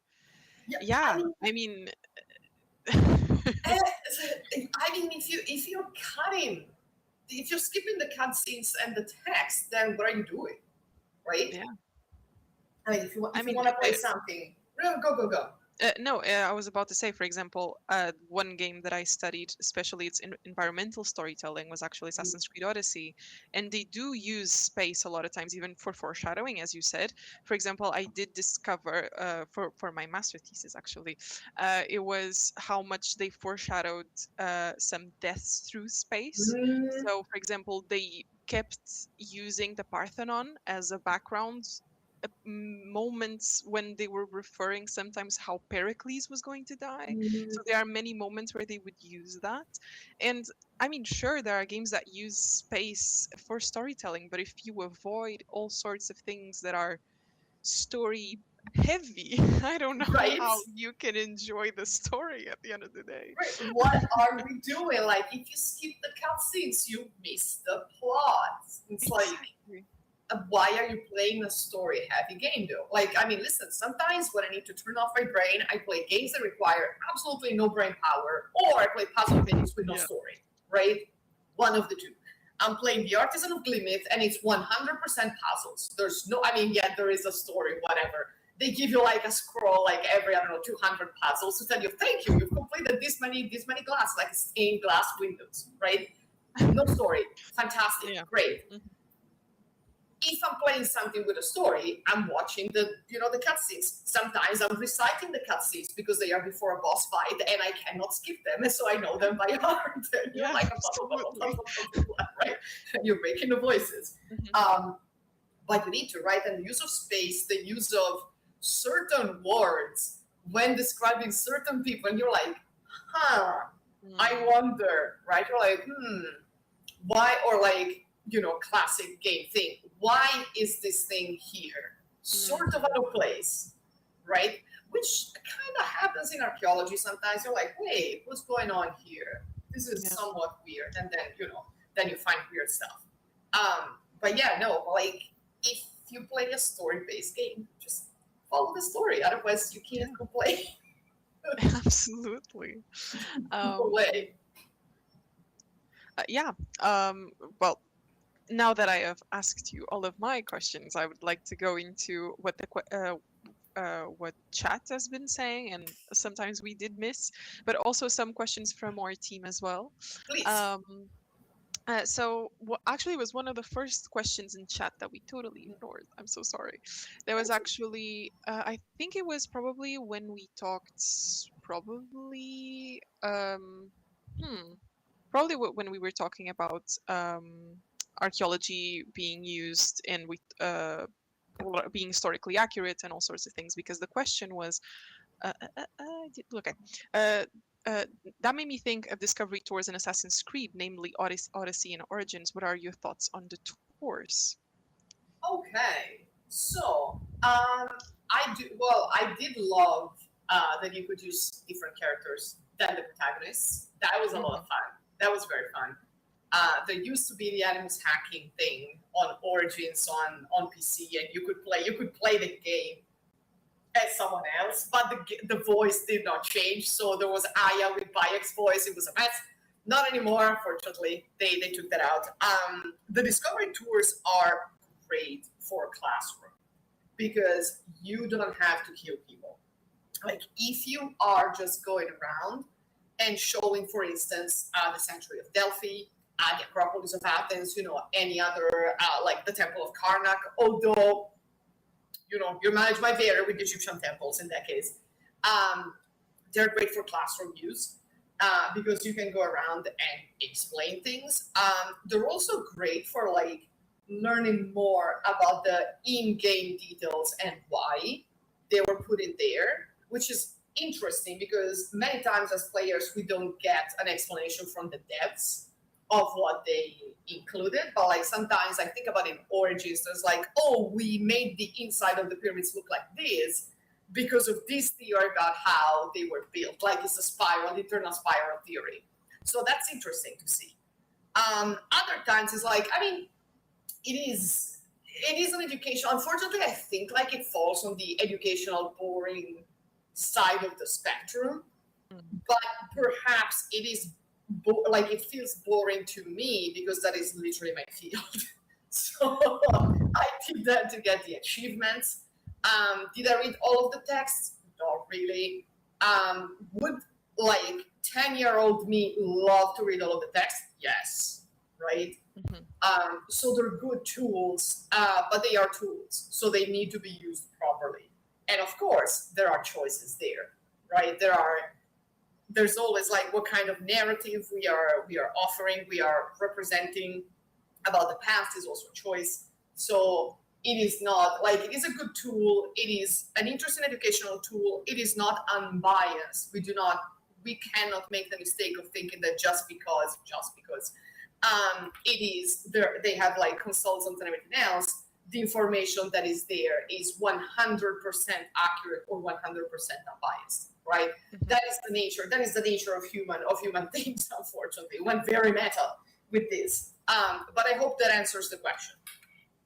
Speaker 2: Yeah,
Speaker 1: Yeah, I mean,
Speaker 2: eh, I mean, if you're cutting, if you're skipping the cutscenes and the text, then what are you doing, right?
Speaker 1: yeah.
Speaker 2: I mean,
Speaker 1: I
Speaker 2: if you
Speaker 1: mean,
Speaker 2: want to play something, go.
Speaker 1: No, I was about to say, for example, one game that I studied, especially its environmental storytelling, was actually Assassin's Creed Odyssey, and they do use space a lot of times, even for foreshadowing, as you said. For example, I did discover for my master thesis, actually, it was how much they foreshadowed some deaths through space.
Speaker 2: Mm,
Speaker 1: So, for example, they kept using the Parthenon as a background moments when they were referring sometimes how Pericles was going to die.
Speaker 2: mm,
Speaker 1: So there are many moments where they would use that. And I mean, sure, there are games that use space for storytelling, but if you avoid all sorts of things that are story heavy, I don't know
Speaker 2: right?
Speaker 1: how you can enjoy the story at the end of the day.
Speaker 2: Right. What are we doing? Like, if you skip the cutscenes, you miss the plot. It's like,
Speaker 1: Exactly.
Speaker 2: why are you playing a story heavy game though? Like, I mean, listen, sometimes when I need to turn off my brain, I play games that require absolutely no brain power, or I play puzzle games with no
Speaker 1: Yeah.
Speaker 2: story, right? One of the two. I'm playing The Artisan of Glimmet, and it's 100% puzzles. There's no, I mean, yeah, there is a story, whatever. They give you like a scroll, like every, I don't know, 200 puzzles to tell you, thank you, you've completed this many glass, like stained glass windows, right? No story. Fantastic.
Speaker 1: Yeah.
Speaker 2: Great.
Speaker 1: Mhm.
Speaker 2: If I'm playing something with a story, I'm watching the cutscenes. Sometimes I'm reciting the cutscenes because they are before a boss fight and I cannot skip them, and so I know them by heart. And you're
Speaker 1: Yeah,
Speaker 2: like,
Speaker 1: absolutely.
Speaker 2: right? And you're making the voices.
Speaker 1: Mhm.
Speaker 2: But you need to, right? And the use of space, the use of certain words when describing certain people, and you're like, huh, I
Speaker 1: Mm.
Speaker 2: wonder, right? You're like, why? Or like, classic game thing. Why is this thing here? Sort of
Speaker 1: Mhm.
Speaker 2: out of place, right? Which kind of happens in archaeology sometimes. You're like, wait, what's going on here? This is
Speaker 1: Yeah.
Speaker 2: somewhat weird. And then, then you find weird stuff. But yeah, no, like if you play a story-based game, just follow the story. Otherwise, you can't complain.
Speaker 1: Absolutely.
Speaker 2: No
Speaker 1: Um,
Speaker 2: way.
Speaker 1: yeah. Um, well, now that I have asked you all of my questions, I would like to go into what chat has been saying, and sometimes we did miss, but also some questions from our team as well.
Speaker 2: Please.
Speaker 1: Um, so what actually was one of the first questions in chat that we totally ignored. I'm so sorry. There was actually, I think it was probably when we talked, probably, hmm, probably when we were talking about archaeology being used and with being historically accurate and all sorts of things, because the question was okay. Uh, uh, that made me think of discovery tours in Assassin's Creed, namely Odyssey and Origins. What are your thoughts on the tours?
Speaker 2: Okay, so I did love that you could use different characters than the protagonists. That was a lot
Speaker 1: Hmm.
Speaker 2: of fun. That was very fun. There used to be the Animus hacking thing on Origins on PC, and you could play the game as someone else, but the voice did not change. So there was Aya with Bayek's voice. It was a mess. Not anymore, unfortunately. They took that out. The discovery tours are great for classroom because you don't have to kill people. Like if you are just going around and showing, for instance, the Sanctuary of Delphi, the Acropolis of Athens, any other, like the Temple of Karnak, although you're managed by Vera with the Egyptian temples in that case. They're great for classroom use because you can go around and explain things. They're also great for like learning more about the in-game details and why they were put in there, which is interesting because many times as players we don't get an explanation from the devs of what they included. But like sometimes I think about in Origins, there's like, oh, we made the inside of the pyramids look like this because of this theory about how they were built. Like it's a spiral, the eternal spiral theory. So that's interesting to see. Other times it's like, I mean, it is an education. Unfortunately, I think like it falls on the educational boring side of the spectrum,
Speaker 1: Mm.
Speaker 2: but perhaps it is like it feels boring to me because that is literally my field. So I did that to get the achievements. Did I read all of the texts? not really. Would like 10-year-old me love to read all of the text? Yes, right?
Speaker 1: Mhm.
Speaker 2: So they're good tools, but they are tools, so they need to be used properly. And of course, there are choices there, right? There's always like what kind of narrative we are offering, we are representing about the past is also a choice. So it is not like it is a good tool. It is an interesting educational tool. It is not unbiased. We cannot make the mistake of thinking that just because it is there, they have like consultants and everything else, the information that is there is 100% accurate or 100% unbiased, right?
Speaker 1: Mhm.
Speaker 2: That is the nature of human things. Unfortunately, went very meta with this, but I hope that answers the question.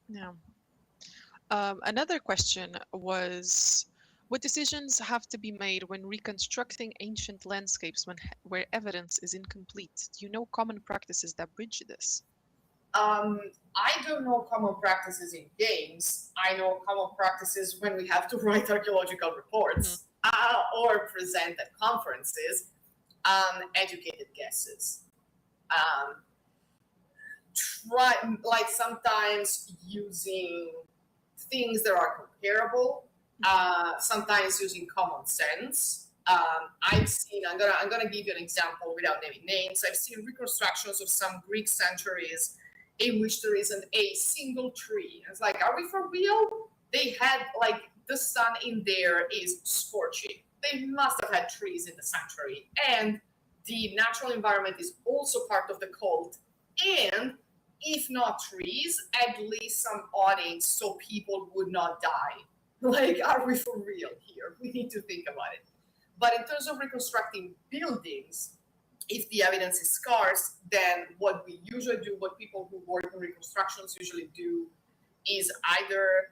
Speaker 1: Yeah. Another question was, what decisions have to be made when reconstructing ancient landscapes where evidence is incomplete? Do you know common practices that bridge this?
Speaker 2: I don't know common practices in games. I know common practices when we have to write archaeological
Speaker 1: Mhm.
Speaker 2: reports or present at conferences. Educated guesses. Um, Try like sometimes using things that are comparable. Sometimes using common sense. I've seen. I'm gonna give you an example without naming names. I've seen reconstructions of some Greek sanctuaries in which there isn't a single tree. It's like, are we for real? They had like the sun in there is scorching. They must have had trees in the sanctuary, and the natural environment is also part of the cult. And if not trees, at least some awnings so people would not die. Like, are we for real here? We need to think about it. But in terms of reconstructing buildings, if the evidence is scarce, then what we usually do, what people who work in reconstructions usually do, is either,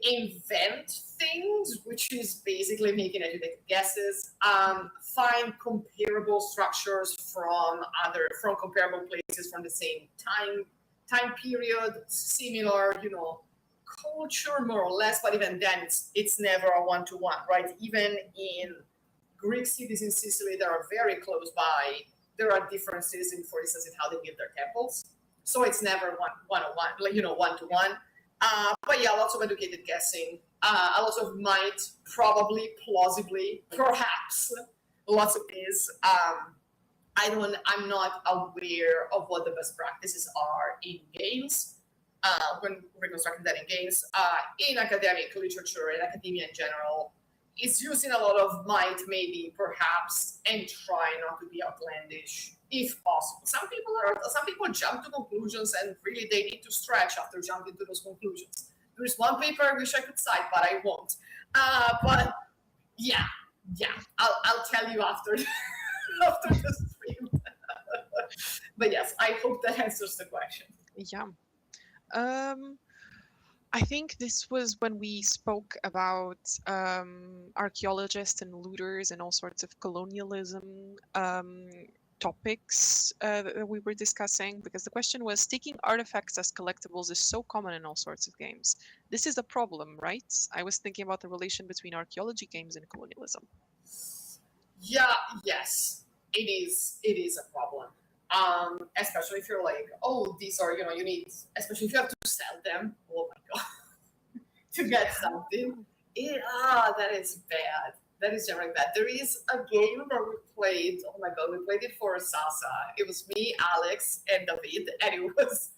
Speaker 2: invent things, which is basically making educated guesses. Find comparable structures from comparable places from the same time period, similar, culture more or less. But even then, it's never a one-to-one, right? Even in Greek cities in Sicily that are very close by, there are differences in, for instance, in how they build their temples. So it's never one-on-one, one-to-one. But yeah, lots of educated guessing, a lot of might, probably, plausibly, perhaps, lots of is. I'm not aware of what the best practices are in games when reconstructing that in games. In academic literature, in academia in general, it's using a lot of might, maybe, perhaps, and try not to be outlandish if possible. Some people jump to conclusions and really they need to stretch after jumping to those conclusions. There's one paper I wish I could cite, but I won't. But yeah, I'll tell you after after the stream. But yes, I hope that answers the question.
Speaker 1: Yeah. Um, I think this was when we spoke about archaeologists and looters and all sorts of colonialism topics that we were discussing, because the question was, taking artifacts as collectibles is so common in all sorts of games. This is a problem, right? I was thinking about the relation between archaeology games and colonialism.
Speaker 2: Yeah, yes, it is. It is a problem. Especially if you're like, oh, these are, you need, especially if you have to sell them. Oh my god, to get something. That is bad. That is generally bad. There is a game that we played. Oh my god, we played it for Sasa. It was me, Alex, and David, and it was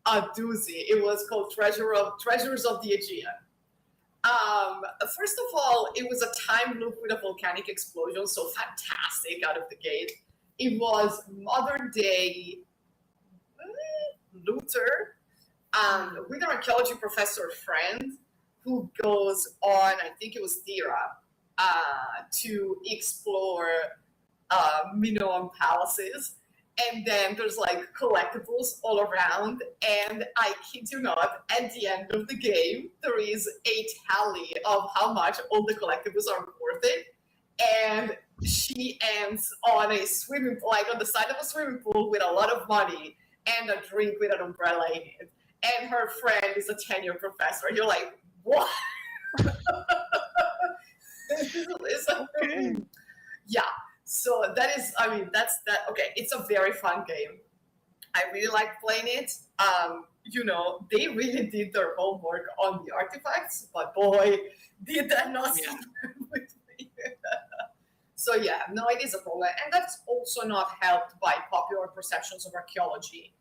Speaker 2: a doozy. It was called Treasures of the Aegean. First of all, it was a time loop with a volcanic explosion, so fantastic out of the gate. It was modern day Luther with an archaeology professor friend who goes on, I think it was Thera, to explore Minoan palaces. And then there's like collectibles all around. And I kid you not, at the end of the game, there is a tally of how much all the collectibles are worth it. And she ends on a swimming pool, like on the side of a swimming pool with a lot of money and a drink with an umbrella in it. And her friend is a 10-year professor. You're like, what? It's like,
Speaker 1: Okay.
Speaker 2: yeah. So that is, I mean, that's that. Okay, it's a very fun game. I really like playing it. You know, they really did their homework on the artifacts, but boy, did that not
Speaker 1: Yeah.
Speaker 2: sit with me. So yeah, no, it is a problem, and that's also not helped by popular perceptions of archaeology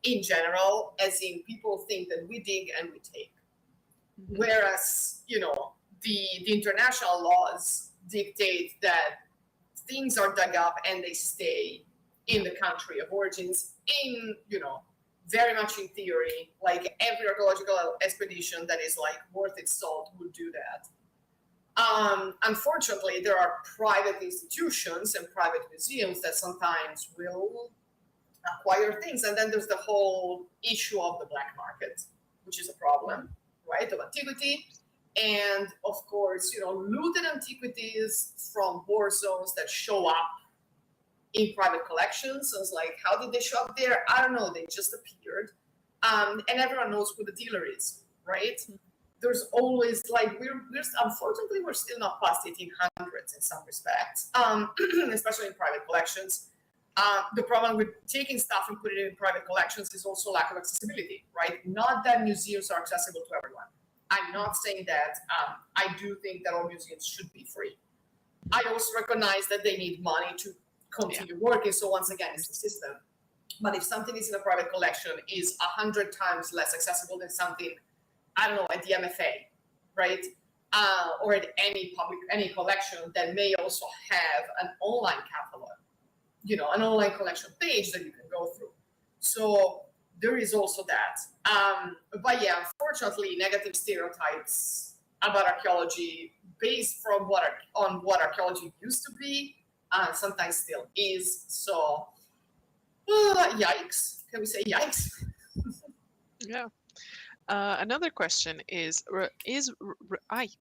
Speaker 2: in general, as in people think that we dig and we take,
Speaker 1: Mhm.
Speaker 2: whereas you know the international laws dictate that things are dug up and they stay in
Speaker 1: Yeah.
Speaker 2: the country of origins in, you know, very much in theory, like every archaeological expedition that is like worth its salt would do that. Unfortunately, there are private institutions and private museums that sometimes will acquire things, and then there's the whole issue of the black market, which is a problem, right, of antiquity. And of course, you know, looted antiquities from war zones that show up in private collections. So it's like, how did they show up there? I don't know. They just appeared. And everyone knows who the dealer is, right? There's always like we're unfortunately we're still not past 1800s in some respects, especially in private collections. The problem with taking stuff and putting it in private collections is also lack of accessibility, right? Not that museums are accessible to everyone. I'm not saying that. I do think that all museums should be free. I also recognize that they need money to continue working. So once again, it's the system. But if something is in a private collection is 100 times less accessible than something, I don't know, at the MFA, right? Or at any collection that may also have an online catalog, you know, an online collection page that you can go through. So there is also that. But yeah, unfortunately, negative stereotypes about archaeology based from what archaeology used to be, sometimes still is. So, yikes. Can we say yikes?
Speaker 1: Yeah. Another question is: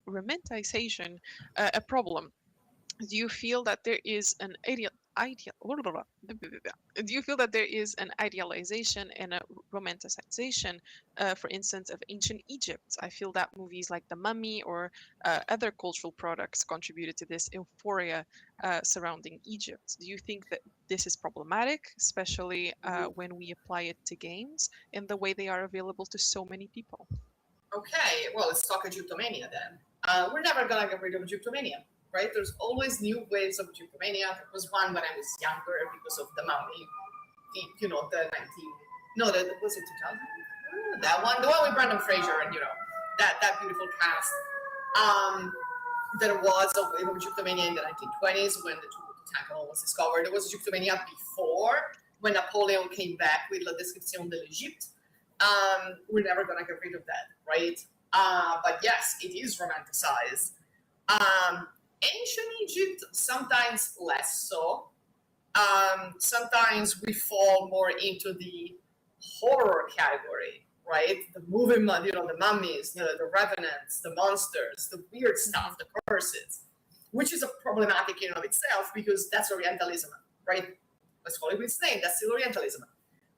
Speaker 1: romanticization a problem? Do you feel that there is an ideal do you feel that there is an idealization and a romanticization, for instance, of ancient Egypt? I feel that movies like The Mummy or other cultural products contributed to this euphoria surrounding Egypt. Do you think that this is problematic, especially when we apply it to games in the way they are available to so many people?
Speaker 2: Okay, well, let's talk Egyptomania then. We're never gonna get rid of Egyptomania, right? There's always new waves of Egyptomania. There was one when I was younger because of the mummy, you know, the 19, no, was it 2000? That one, the one with Brandon Fraser and, you know, that beautiful cast. There was a wave of Egyptomania in the 1920s when the Tutankhamun was discovered. There was Egyptomania before when Napoleon came back with La Description de l'Égypte. We're never gonna get rid of that, right? But yes, it is romanticized. Ancient Egypt, sometimes less so. Sometimes we fall more into the horror category, right? The moving, you know, the mummies, the revenants, the monsters, the weird stuff, the curses, which is a problematic in and of itself because that's Orientalism, right? Let's call it with its name. That's still Orientalism.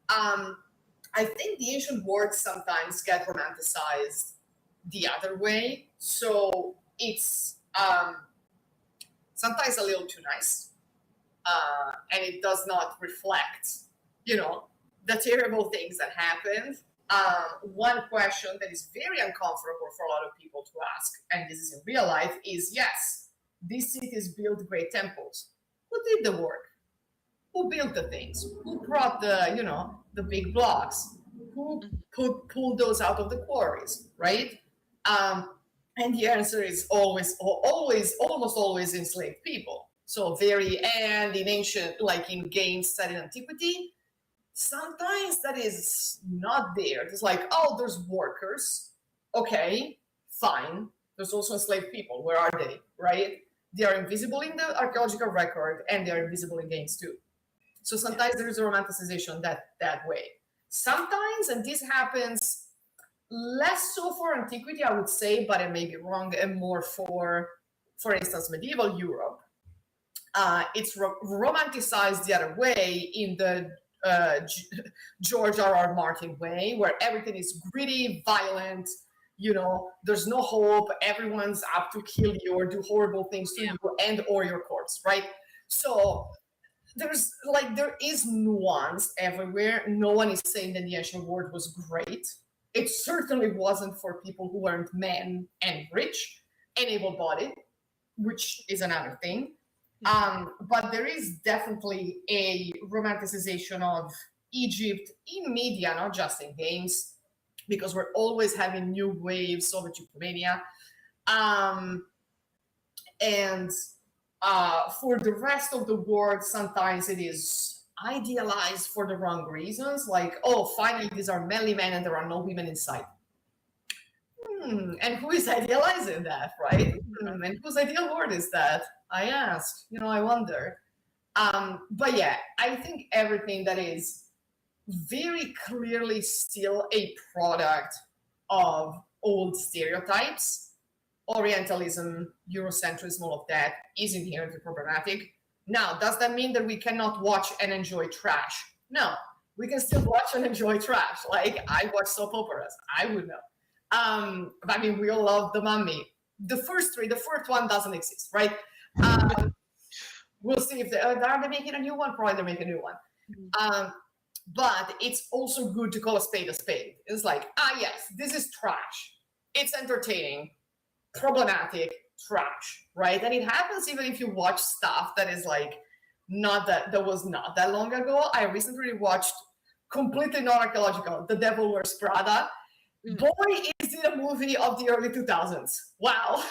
Speaker 2: I think the ancient works sometimes get romanticized the other way. So it's sometimes a little too nice. And it does not reflect, you know, the terrible things that happened. One question that is very uncomfortable for a lot of people to ask, and this is in real life, is yes, these cities built great temples. Who did the work? Who built the things? Who brought the, you know, the big blocks? Who pulled those out of the quarries, right? And the answer is always, almost always enslaved people. So and in ancient, like in games set in antiquity, sometimes that is not there. It's like, oh, there's workers. Okay, fine. There's also enslaved people. Where are they, right? They are invisible in the archaeological record and they're invisible in games too. So sometimes there is a romanticization that way. Sometimes, and this happens less so for antiquity, I would say, but I may be wrong, and more for instance, medieval Europe. It's romanticized the other way in the George R.R. Martin way, where everything is gritty, violent, there's no hope, everyone's up to kill you or do horrible things to you and or your corpse, right? So there is nuance everywhere. No one is saying that the ancient world was great. It certainly wasn't for people who weren't men and rich and able-bodied, which is another thing. But there is definitely a romanticization of Egypt in media, not just in games, because we're always having new waves of Egyptomania. And for the rest of the world, sometimes it is idealized for the wrong reasons, like, oh, finally, these are manly men and there are no women inside. And who is idealizing that, right? And whose ideal world is that? I ask, I wonder. But yeah, I think everything that is very clearly still a product of old stereotypes, Orientalism, Eurocentrism, all of that is inherently problematic. Now, does that mean that we cannot watch and enjoy trash? No, we can still watch and enjoy trash. Like, I watch soap operas. I would know. I mean, we all love The Mummy. The first three, the fourth one doesn't exist, right? We'll see if are they making a new one? Probably they're making a new one. But it's also good to call a spade a spade. It's like, yes, this is trash. It's entertaining, problematic, trash, right? And it happens even if you watch stuff that is like that was not that long ago. I recently watched completely non-archaeological, The Devil Wears Prada. Boy, is it a movie of the early 2000s. Wow.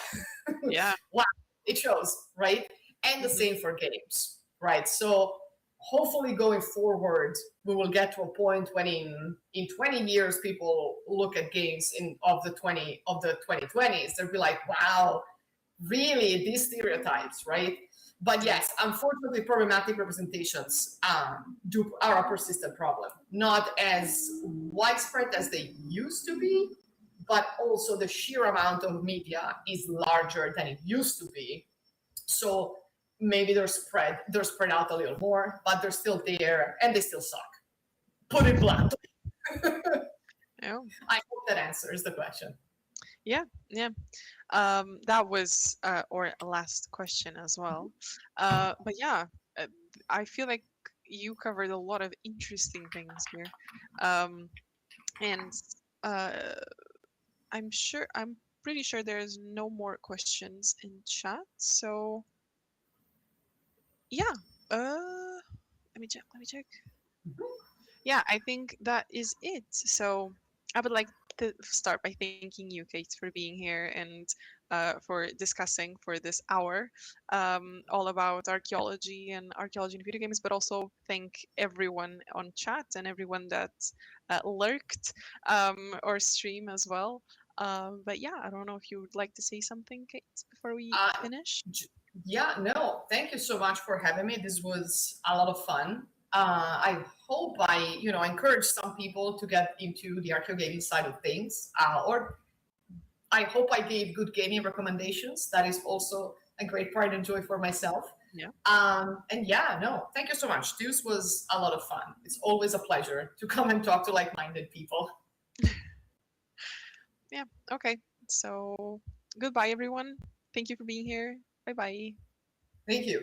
Speaker 1: Yeah.
Speaker 2: Wow. It shows, right? And the same for games, right? So hopefully going forward, we will get to a point when in 20 years, people look at games of the 2020s. They'll be like, wow, really, these stereotypes, right? But yes, unfortunately, problematic representations are a persistent problem. Not as widespread as they used to be, but also the sheer amount of media is larger than it used to be. So maybe they're spread out a little more, but they're still there and they still suck. Put it bluntly.
Speaker 1: Oh.
Speaker 2: I hope that answers the question.
Speaker 1: Yeah. That was or a last question as well. But yeah, I feel like you covered a lot of interesting things here. And I'm pretty sure there's no more questions in chat. So yeah, let me check. Yeah, I think that is it. So I would like to start by thanking you, Kate, for being here and for discussing for this hour all about archaeology and archaeology in video games, but also thank everyone on chat and everyone that lurked or stream as well. But yeah, I don't know if you would like to say something, Kate, before we finish.
Speaker 2: Yeah, no, thank you so much for having me. This was a lot of fun. I hope I encourage some people to get into the archaeogaming side of things, or I hope I gave good gaming recommendations. That is also a great pride and joy for myself.
Speaker 1: Yeah.
Speaker 2: And yeah, no, thank you so much. This was a lot of fun. It's always a pleasure to come and talk to like-minded people.
Speaker 1: Yeah. Okay. So goodbye, everyone. Thank you for being here. Bye bye.
Speaker 2: Thank you.